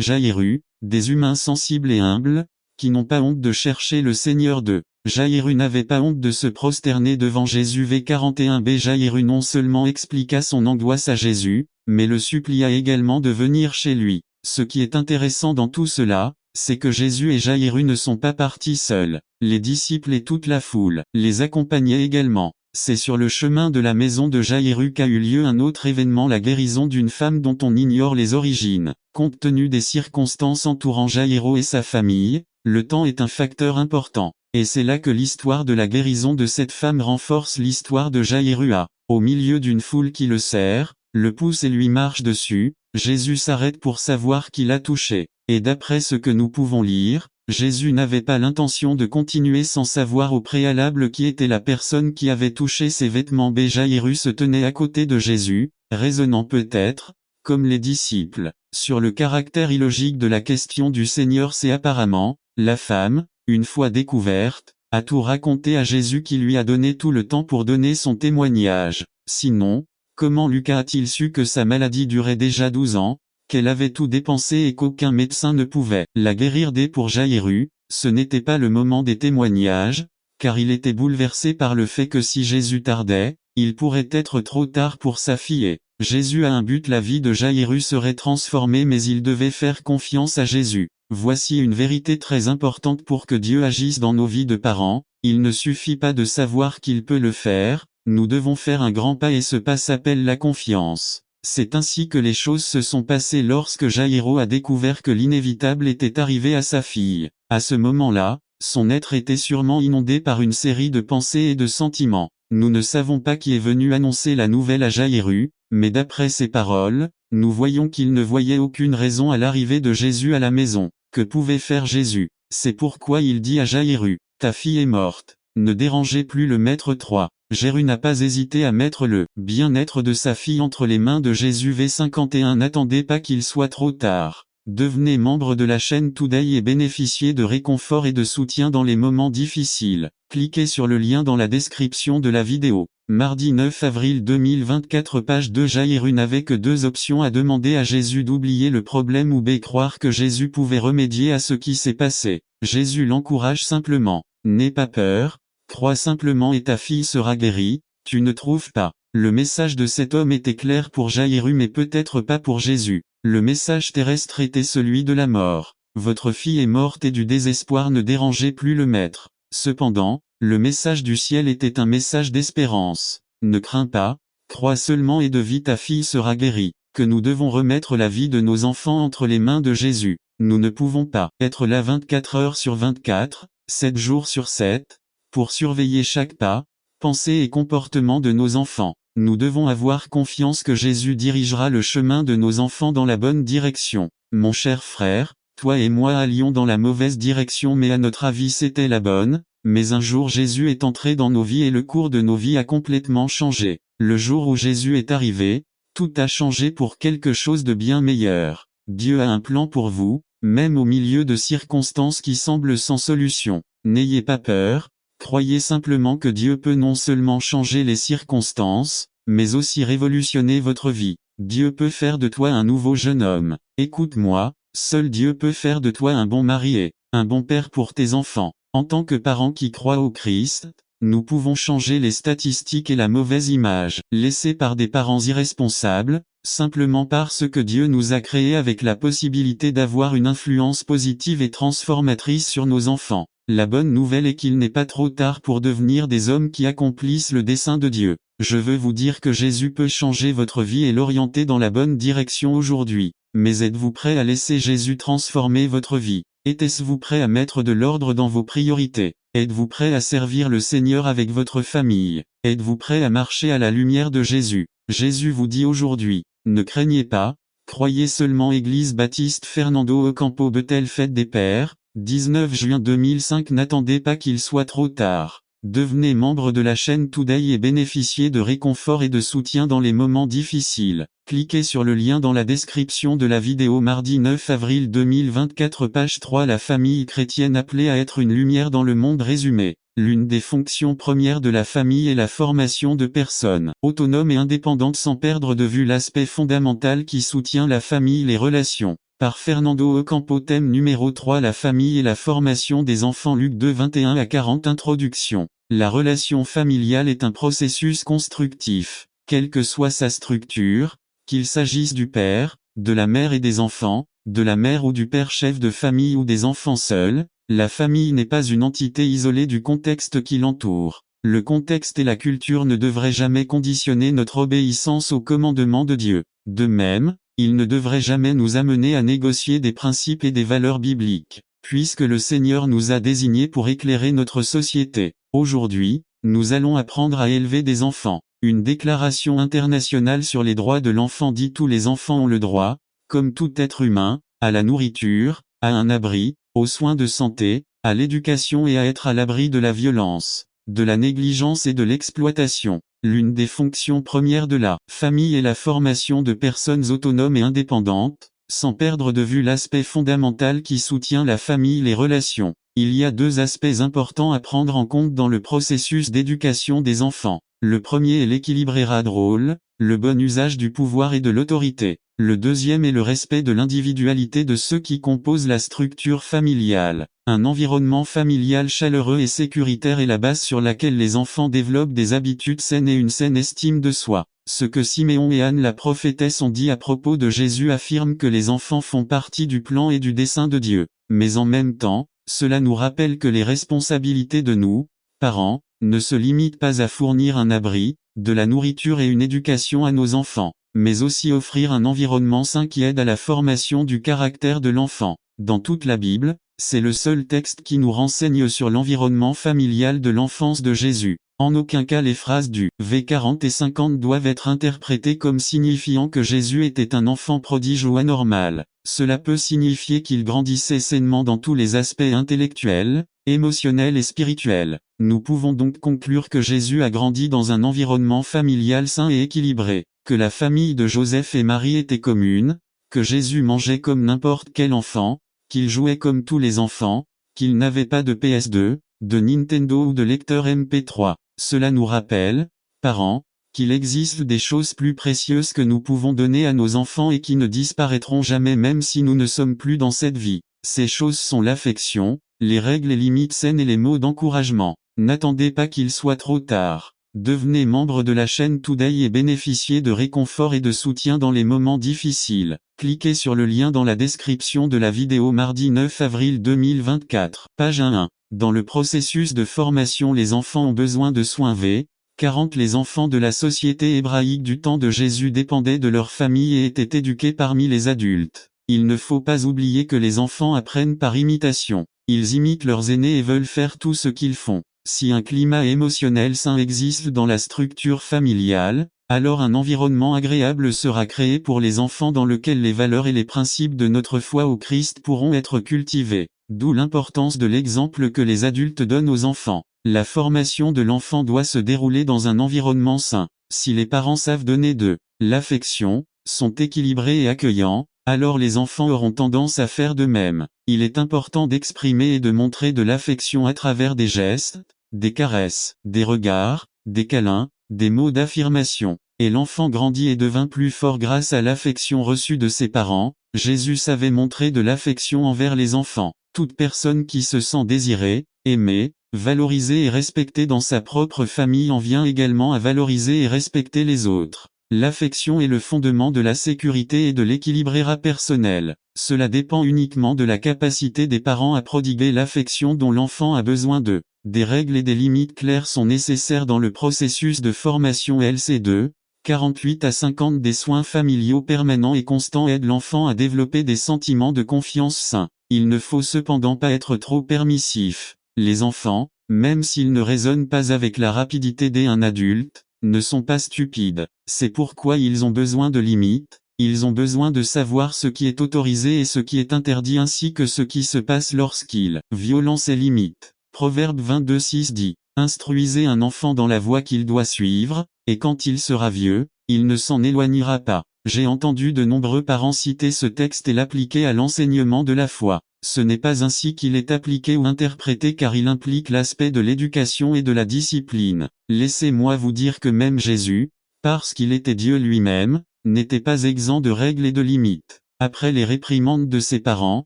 Jaïru, des humains sensibles et humbles, qui n'ont pas honte de chercher le Seigneur d'eux. Jaïru n'avait pas honte de se prosterner devant Jésus. V41 Jaïru non seulement expliqua son angoisse à Jésus, mais le supplia également de venir chez lui. Ce qui est intéressant dans tout cela, c'est que Jésus et Jaïru ne sont pas partis seuls. Les disciples et toute la foule les accompagnaient également. C'est sur le chemin de la maison de Jaïru qu'a eu lieu un autre événement, la guérison d'une femme dont on ignore les origines. Compte tenu des circonstances entourant Jaïru et sa famille, le temps est un facteur important. Et c'est là que l'histoire de la guérison de cette femme renforce l'histoire de Jaïru. Au milieu d'une foule qui le serre, le pousse et lui marche dessus, Jésus s'arrête pour savoir qui l'a touché. Et d'après ce que nous pouvons lire, Jésus n'avait pas l'intention de continuer sans savoir au préalable qui était la personne qui avait touché ses vêtements. Jaïru se tenait à côté de Jésus, raisonnant peut-être, comme les disciples, sur le caractère illogique de la question du Seigneur. C'est apparemment, la femme, une fois découverte, a tout raconté à Jésus qui lui a donné tout le temps pour donner son témoignage. Sinon, comment Lucas a-t-il su que sa maladie durait déjà 12 ans, qu'elle avait tout dépensé et qu'aucun médecin ne pouvait la guérir? Pour Jaïru, ce n'était pas le moment des témoignages, car il était bouleversé par le fait que si Jésus tardait, il pourrait être trop tard pour sa fille. Jésus a un but, la vie de Jaïru serait transformée, mais il devait faire confiance à Jésus. Voici une vérité très importante pour que Dieu agisse dans nos vies de parents. Il ne suffit pas de savoir qu'il peut le faire, nous devons faire un grand pas et ce pas s'appelle la confiance. C'est ainsi que les choses se sont passées lorsque Jaïru a découvert que l'inévitable était arrivé à sa fille. À ce moment-là, son être était sûrement inondé par une série de pensées et de sentiments. Nous ne savons pas qui est venu annoncer la nouvelle à Jaïru, mais d'après ses paroles, nous voyons qu'il ne voyait aucune raison à l'arrivée de Jésus à la maison. Que pouvait faire Jésus? C'est pourquoi il dit à Jaïru, « Ta fille est morte. Ne dérangez plus le maître. » 3. Jaïru n'a pas hésité à mettre le bien-être de sa fille entre les mains de Jésus. V51 N'attendez pas qu'il soit trop tard. Devenez membre de la chaîne Today et bénéficiez de réconfort et de soutien dans les moments difficiles. Cliquez sur le lien dans la description de la vidéo. Mardi 9 avril 2024 page 2 Jaïru n'avait que deux options à demander à Jésus: d'oublier le problème ou croire que Jésus pouvait remédier à ce qui s'est passé. Jésus l'encourage simplement. N'aie pas peur, crois simplement et ta fille sera guérie. Tu ne trouves pas? Le message de cet homme était clair pour Jaïru mais peut-être pas pour Jésus. Le message terrestre était celui de la mort. Votre fille est morte et du désespoir ne dérangeait plus le maître. Cependant, le message du ciel était un message d'espérance. Ne crains pas, crois seulement et de vie ta fille sera guérie. Que nous devons remettre la vie de nos enfants entre les mains de Jésus. Nous ne pouvons pas être là 24 heures sur 24, 7 jours sur 7, pour surveiller chaque pas, pensée et comportement de nos enfants. Nous devons avoir confiance que Jésus dirigera le chemin de nos enfants dans la bonne direction. Mon cher frère, toi et moi allions dans la mauvaise direction mais à notre avis c'était la bonne, mais un jour Jésus est entré dans nos vies et le cours de nos vies a complètement changé. Le jour où Jésus est arrivé, tout a changé pour quelque chose de bien meilleur. Dieu a un plan pour vous, même au milieu de circonstances qui semblent sans solution. N'ayez pas peur, croyez simplement que Dieu peut non seulement changer les circonstances, mais aussi révolutionner votre vie. Dieu peut faire de toi un nouveau jeune homme. Écoute-moi, seul Dieu peut faire de toi un bon mari et un bon père pour tes enfants. En tant que parents qui croient au Christ, nous pouvons changer les statistiques et la mauvaise image laissée par des parents irresponsables, simplement parce que Dieu nous a créés avec la possibilité d'avoir une influence positive et transformatrice sur nos enfants. La bonne nouvelle est qu'il n'est pas trop tard pour devenir des hommes qui accomplissent le dessein de Dieu. Je veux vous dire que Jésus peut changer votre vie et l'orienter dans la bonne direction aujourd'hui. Mais êtes-vous prêt à laisser Jésus transformer votre vie? Êtes-vous prêt à mettre de l'ordre dans vos priorités? Êtes-vous prêt à servir le Seigneur avec votre famille? Êtes-vous prêt à marcher à la lumière de Jésus? Jésus vous dit aujourd'hui, ne craignez pas, croyez seulement. Église Baptiste Fernando Ocampo Bethel Fête des Pères, 19 juin 2005. N'attendez pas qu'il soit trop tard. Devenez membre de la chaîne Today et bénéficiez de réconfort et de soutien dans les moments difficiles. Cliquez sur le lien dans la description de la vidéo. Mardi 9 avril 2024 page 3. La famille chrétienne appelée à être une lumière dans le monde. Résumé. L'une des fonctions premières de la famille est la formation de personnes autonomes et indépendantes sans perdre de vue l'aspect fondamental qui soutient la famille, les relations. Par Fernando Ocampo. Thème numéro 3. La famille et la formation des enfants. Luc 2 21 à 40. Introduction. La relation familiale est un processus constructif, quelle que soit sa structure, qu'il s'agisse du père, de la mère et des enfants, de la mère ou du père chef de famille ou des enfants seuls. La famille n'est pas une entité isolée du contexte qui l'entoure. Le contexte et la culture ne devraient jamais conditionner notre obéissance aux commandements de Dieu. De même, ils ne devraient jamais nous amener à négocier des principes et des valeurs bibliques, puisque le Seigneur nous a désignés pour éclairer notre société. Aujourd'hui, nous allons apprendre à élever des enfants. Une déclaration internationale sur les droits de l'enfant dit: tous les enfants ont le droit, comme tout être humain, à la nourriture, à un abri, aux soins de santé, à l'éducation et à être à l'abri de la violence, de la négligence et de l'exploitation. L'une des fonctions premières de la famille est la formation de personnes autonomes et indépendantes, sans perdre de vue l'aspect fondamental qui soutient la famille, les relations. Il y a deux aspects importants à prendre en compte dans le processus d'éducation des enfants. Le premier est l'équilibre et rôle, le bon usage du pouvoir et de l'autorité. Le deuxième est le respect de l'individualité de ceux qui composent la structure familiale. Un environnement familial chaleureux et sécuritaire est la base sur laquelle les enfants développent des habitudes saines et une saine estime de soi. Ce que Siméon et Anne la prophétesse ont dit à propos de Jésus affirme que les enfants font partie du plan et du dessein de Dieu. Mais en même temps, cela nous rappelle que les responsabilités de nous, parents, ne se limitent pas à fournir un abri, de la nourriture et une éducation à nos enfants, mais aussi offrir un environnement sain qui aide à la formation du caractère de l'enfant. Dans toute la Bible, c'est le seul texte qui nous renseigne sur l'environnement familial de l'enfance de Jésus. En aucun cas les phrases du v 40 et 50 doivent être interprétées comme signifiant que Jésus était un enfant prodige ou anormal. Cela peut signifier qu'il grandissait sainement dans tous les aspects intellectuels, émotionnels et spirituels. Nous pouvons donc conclure que Jésus a grandi dans un environnement familial sain et équilibré, que la famille de Joseph et Marie était commune, que Jésus mangeait comme n'importe quel enfant, qu'il jouait comme tous les enfants, qu'il n'avait pas de PS2, de Nintendo ou de lecteur MP3. Cela nous rappelle, parents, qu'il existe des choses plus précieuses que nous pouvons donner à nos enfants et qui ne disparaîtront jamais même si nous ne sommes plus dans cette vie. Ces choses sont l'affection, les règles et limites saines et les mots d'encouragement. N'attendez pas qu'il soit trop tard. Devenez membre de la chaîne Today et bénéficiez de réconfort et de soutien dans les moments difficiles. Cliquez sur le lien dans la description de la vidéo mardi 9 avril 2024. Page 1. Dans le processus de formation, les enfants ont besoin de soins v. 40. Les enfants de la société hébraïque du temps de Jésus dépendaient de leur famille et étaient éduqués parmi les adultes. Il ne faut pas oublier que les enfants apprennent par imitation. Ils imitent leurs aînés et veulent faire tout ce qu'ils font. Si un climat émotionnel sain existe dans la structure familiale, alors un environnement agréable sera créé pour les enfants dans lequel les valeurs et les principes de notre foi au Christ pourront être cultivés. D'où l'importance de l'exemple que les adultes donnent aux enfants. La formation de l'enfant doit se dérouler dans un environnement sain. Si les parents savent donner de l'affection, sont équilibrés et accueillants, alors les enfants auront tendance à faire de même. Il est important d'exprimer et de montrer de l'affection à travers des gestes, des caresses, des regards, des câlins, des mots d'affirmation. Et l'enfant grandit et devint plus fort grâce à l'affection reçue de ses parents. Jésus savait montrer de l'affection envers les enfants. Toute personne qui se sent désirée, aimée, valorisée et respectée dans sa propre famille en vient également à valoriser et respecter les autres. L'affection est le fondement de la sécurité et de l'équilibre personnel. Cela dépend uniquement de la capacité des parents à prodiguer l'affection dont l'enfant a besoin d'eux. Des règles et des limites claires sont nécessaires dans le processus de formation LC2. 48 à 50. Des soins familiaux permanents et constants aident l'enfant à développer des sentiments de confiance sains. Il ne faut cependant pas être trop permissif. Les enfants, même s'ils ne raisonnent pas avec la rapidité d'un adulte, ne sont pas stupides. C'est pourquoi ils ont besoin de limites, ils ont besoin de savoir ce qui est autorisé et ce qui est interdit ainsi que ce qui se passe lorsqu'ils violent ces limites. Proverbe 22:6 dit, « Instruisez un enfant dans la voie qu'il doit suivre, et quand il sera vieux, il ne s'en éloignera pas. » J'ai entendu de nombreux parents citer ce texte et l'appliquer à l'enseignement de la foi. Ce n'est pas ainsi qu'il est appliqué ou interprété car il implique l'aspect de l'éducation et de la discipline. Laissez-moi vous dire que même Jésus, parce qu'il était Dieu lui-même, n'était pas exempt de règles et de limites. Après les réprimandes de ses parents,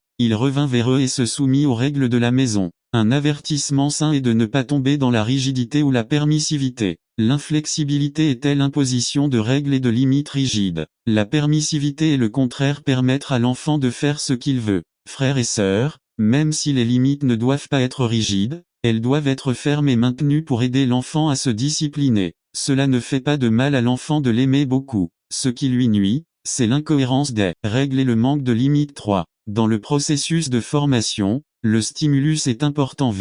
il revint vers eux et se soumit aux règles de la maison. Un avertissement sain est de ne pas tomber dans la rigidité ou la permissivité. L'inflexibilité est-elle l'imposition de règles et de limites rigides. La permissivité est le contraire, permettre à l'enfant de faire ce qu'il veut. Frères et sœurs, même si les limites ne doivent pas être rigides, elles doivent être fermes et maintenues pour aider l'enfant à se discipliner. Cela ne fait pas de mal à l'enfant de l'aimer beaucoup. Ce qui lui nuit, c'est l'incohérence des règles et le manque de limites. 3. Dans le processus de formation, le stimulus est important.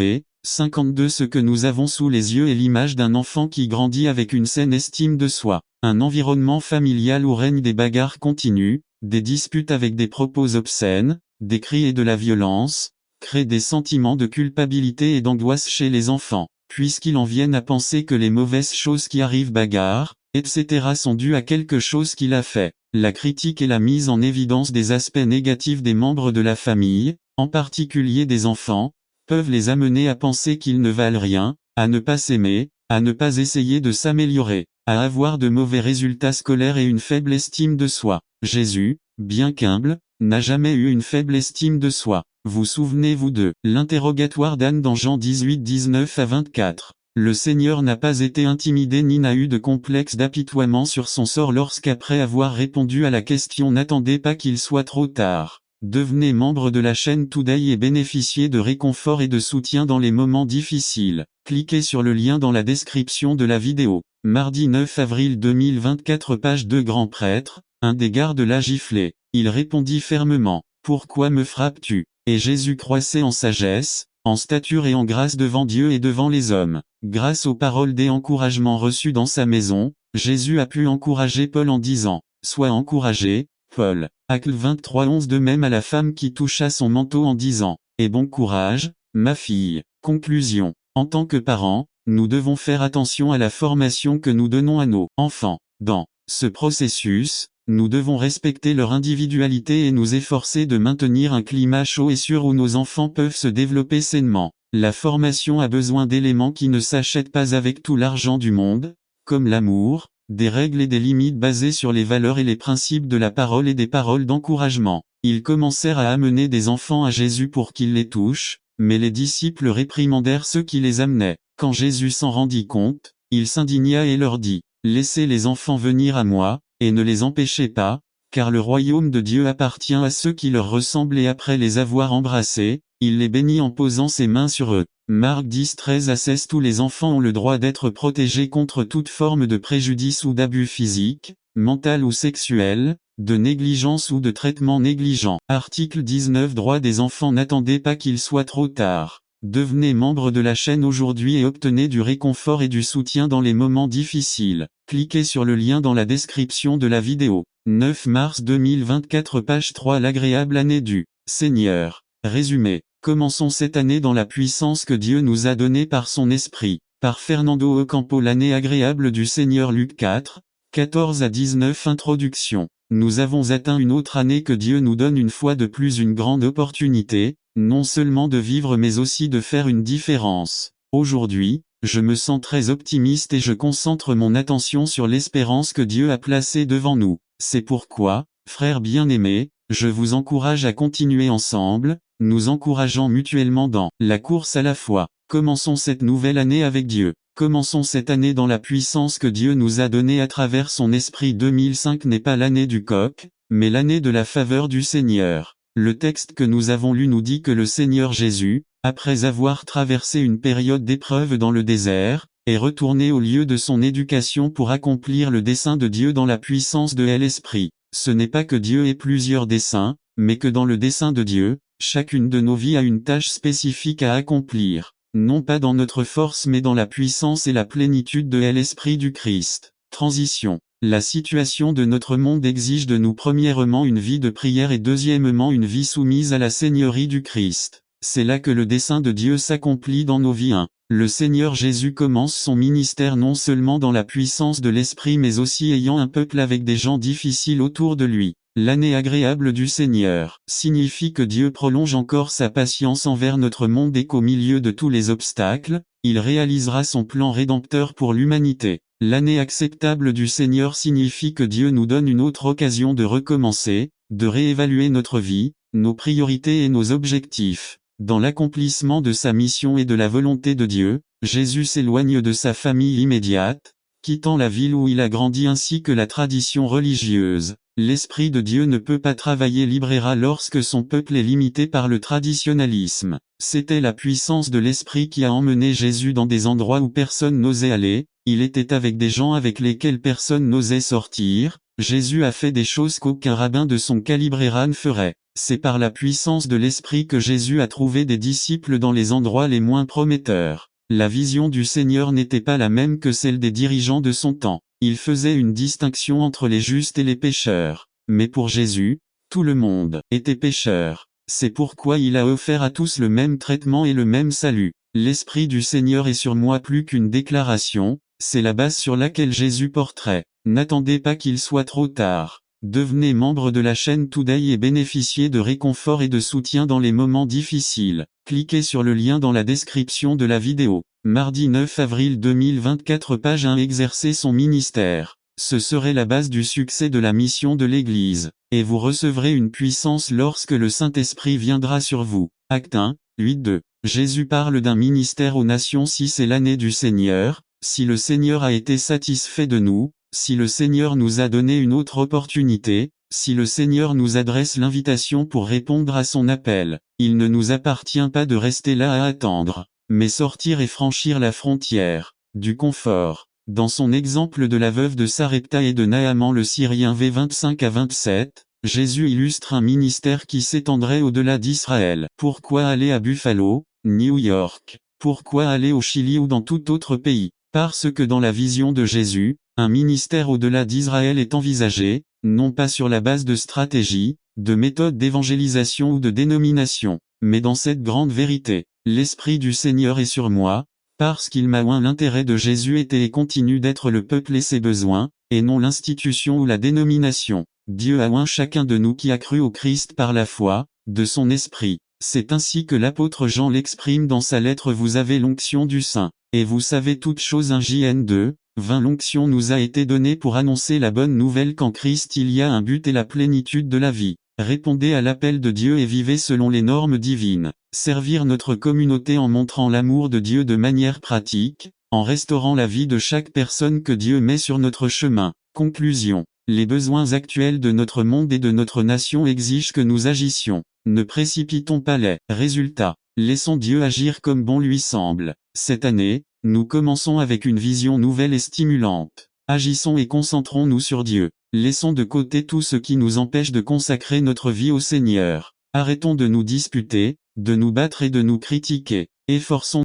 52. Ce que nous avons sous les yeux est l'image d'un enfant qui grandit avec une saine estime de soi. Un environnement familial où règnent des bagarres continues, des disputes avec des propos obscènes, des cris et de la violence, crée des sentiments de culpabilité et d'angoisse chez les enfants, puisqu'ils en viennent à penser que les mauvaises choses qui arrivent, bagarres, etc. sont dues à quelque chose qu'il a fait. La critique et la mise en évidence des aspects négatifs des membres de la famille, en particulier des enfants, peuvent les amener à penser qu'ils ne valent rien, à ne pas s'aimer, à ne pas essayer de s'améliorer, à avoir de mauvais résultats scolaires et une faible estime de soi. Jésus, bien qu'humble, n'a jamais eu une faible estime de soi. Vous souvenez-vous de l'interrogatoire d'Anne dans Jean 18, 19 à 24. Le Seigneur n'a pas été intimidé ni n'a eu de complexe d'apitoiement sur son sort lorsqu'après avoir répondu à la question n'attendez pas qu'il soit trop tard. Devenez membre de la chaîne Today et bénéficiez de réconfort et de soutien dans les moments difficiles. Cliquez sur le lien dans la description de la vidéo. Mardi 9 avril 2024. Page 2. Grand prêtre, un des gardes l'a giflé. Il répondit fermement, « Pourquoi me frappes-tu » Et Jésus croissait en sagesse, en stature et en grâce devant Dieu et devant les hommes. Grâce aux paroles des encouragements reçus dans sa maison, Jésus a pu encourager Paul en disant, « Sois encouragé, Paul. » Acte 23, 11. De même à la femme qui toucha son manteau en disant, « Et bon courage, ma fille. » Conclusion. En tant que parents, nous devons faire attention à la formation que nous donnons à nos enfants. Dans ce processus, nous devons respecter leur individualité et nous efforcer de maintenir un climat chaud et sûr où nos enfants peuvent se développer sainement. La formation a besoin d'éléments qui ne s'achètent pas avec tout l'argent du monde, comme l'amour, des règles et des limites basées sur les valeurs et les principes de la parole et des paroles d'encouragement. Ils commencèrent à amener des enfants à Jésus pour qu'il les touche, mais les disciples réprimandèrent ceux qui les amenaient. Quand Jésus s'en rendit compte, Il s'indigna et leur dit, « Laissez les enfants venir à moi, et ne les empêchez pas, car le royaume de Dieu appartient à ceux qui leur ressemblent et après les avoir embrassés, il les bénit en posant ses mains sur eux. » Marc 10, 13 à 16. Tous les enfants ont le droit d'être protégés contre toute forme de préjudice ou d'abus physique, mental ou sexuel, de négligence ou de traitement négligent. Article 19. Droits des enfants. N'attendez pas qu'il soit trop tard. Devenez membre de la chaîne aujourd'hui et obtenez du réconfort et du soutien dans les moments difficiles. Cliquez sur le lien dans la description de la vidéo. 9 mars 2024 page 3. L'agréable année du Seigneur. Résumé. Commençons cette année dans la puissance que Dieu nous a donnée par son esprit. Par Fernando Ocampo. L'année agréable du Seigneur. Luc 4, 14 à 19. Introduction. Nous avons atteint une autre année que Dieu nous donne une fois de plus une grande opportunité, non seulement de vivre mais aussi de faire une différence. Aujourd'hui, je me sens très optimiste et je concentre mon attention sur l'espérance que Dieu a placée devant nous. C'est pourquoi, frères bien-aimés, je vous encourage à continuer ensemble, nous encourageant mutuellement dans la course à la foi. Commençons cette nouvelle année avec Dieu. Commençons cette année dans la puissance que Dieu nous a donnée à travers son esprit. 2005 n'est pas l'année du coq, mais l'année de la faveur du Seigneur. Le texte que nous avons lu nous dit que le Seigneur Jésus, après avoir traversé une période d'épreuve dans le désert, est retourné au lieu de son éducation pour accomplir le dessein de Dieu dans la puissance de l'Esprit. Ce n'est pas que Dieu ait plusieurs desseins, mais que dans le dessein de Dieu, chacune de nos vies a une tâche spécifique à accomplir. Non pas dans notre force mais dans la puissance et la plénitude de l'Esprit du Christ. Transition. La situation de notre monde exige de nous premièrement une vie de prière et deuxièmement une vie soumise à la Seigneurie du Christ. C'est là que le dessein de Dieu s'accomplit dans nos vies. 1. Le Seigneur Jésus commence son ministère non seulement dans la puissance de l'Esprit mais aussi ayant un peuple avec des gens difficiles autour de lui. L'année agréable du Seigneur signifie que Dieu prolonge encore sa patience envers notre monde et qu'au milieu de tous les obstacles, il réalisera son plan rédempteur pour l'humanité. L'année acceptable du Seigneur signifie que Dieu nous donne une autre occasion de recommencer, de réévaluer notre vie, nos priorités et nos objectifs. Dans l'accomplissement de sa mission et de la volonté de Dieu, Jésus s'éloigne de sa famille immédiate, quittant la ville où il a grandi ainsi que la tradition religieuse. L'Esprit de Dieu ne peut pas travailler librera lorsque son peuple est limité par le traditionnalisme. C'était la puissance de l'Esprit qui a emmené Jésus dans des endroits où personne n'osait aller, il était avec des gens avec lesquels personne n'osait sortir, Jésus a fait des choses qu'aucun rabbin de son calibre ne ferait. C'est par la puissance de l'Esprit que Jésus a trouvé des disciples dans les endroits les moins prometteurs. La vision du Seigneur n'était pas la même que celle des dirigeants de son temps. Il faisait une distinction entre les justes et les pécheurs. Mais pour Jésus, tout le monde était pécheur. C'est pourquoi il a offert à tous le même traitement et le même salut. L'Esprit du Seigneur est sur moi plus qu'une déclaration, c'est la base sur laquelle Jésus porterait. N'attendez pas qu'il soit trop tard. Devenez membre de la chaîne Today et bénéficiez de réconfort et de soutien dans les moments difficiles. Cliquez sur le lien dans la description de la vidéo. Mardi 9 avril 2024 page 1 Exercer son ministère. Ce serait la base du succès de la mission de l'Église. Et vous recevrez une puissance lorsque le Saint-Esprit viendra sur vous. Acte 1, 8-2. Jésus parle d'un ministère aux nations. Si c'est l'année du Seigneur, si le Seigneur a été satisfait de nous, si le Seigneur nous a donné une autre opportunité, si le Seigneur nous adresse l'invitation pour répondre à son appel, il ne nous appartient pas de rester là à attendre, mais sortir et franchir la frontière du confort. Dans son exemple de la veuve de Sarepta et de Naaman le Syrien v 25 à 27, Jésus illustre un ministère qui s'étendrait au-delà d'Israël. Pourquoi aller à Buffalo, New York? Pourquoi aller au Chili ou dans tout autre pays? Parce que dans la vision de Jésus, un ministère au-delà d'Israël est envisagé, non pas sur la base de stratégies, de méthodes d'évangélisation ou de dénomination, mais dans cette grande vérité. L'Esprit du Seigneur est sur moi, parce qu'il m'a oint. L'intérêt de Jésus était et continue d'être le peuple et ses besoins, et non l'institution ou la dénomination. Dieu a oint chacun de nous qui a cru au Christ par la foi, de son esprit. C'est ainsi que l'apôtre Jean l'exprime dans sa lettre. Vous avez l'onction du Saint, et vous savez toutes choses. 1 JN 2, 20. L'onction nous a été donnée pour annoncer la bonne nouvelle qu'en Christ il y a un but et la plénitude de la vie. Répondez à l'appel de Dieu et vivez selon les normes divines. Servir notre communauté en montrant l'amour de Dieu de manière pratique, en restaurant la vie de chaque personne que Dieu met sur notre chemin. Conclusion. Les besoins actuels de notre monde et de notre nation exigent que nous agissions. Ne précipitons pas les résultats. Laissons Dieu agir comme bon lui semble. Cette année, nous commençons avec une vision nouvelle et stimulante. Agissons et concentrons-nous sur Dieu. Laissons de côté tout ce qui nous empêche de consacrer notre vie au Seigneur. Arrêtons de nous disputer, de nous battre et de nous critiquer. Efforçons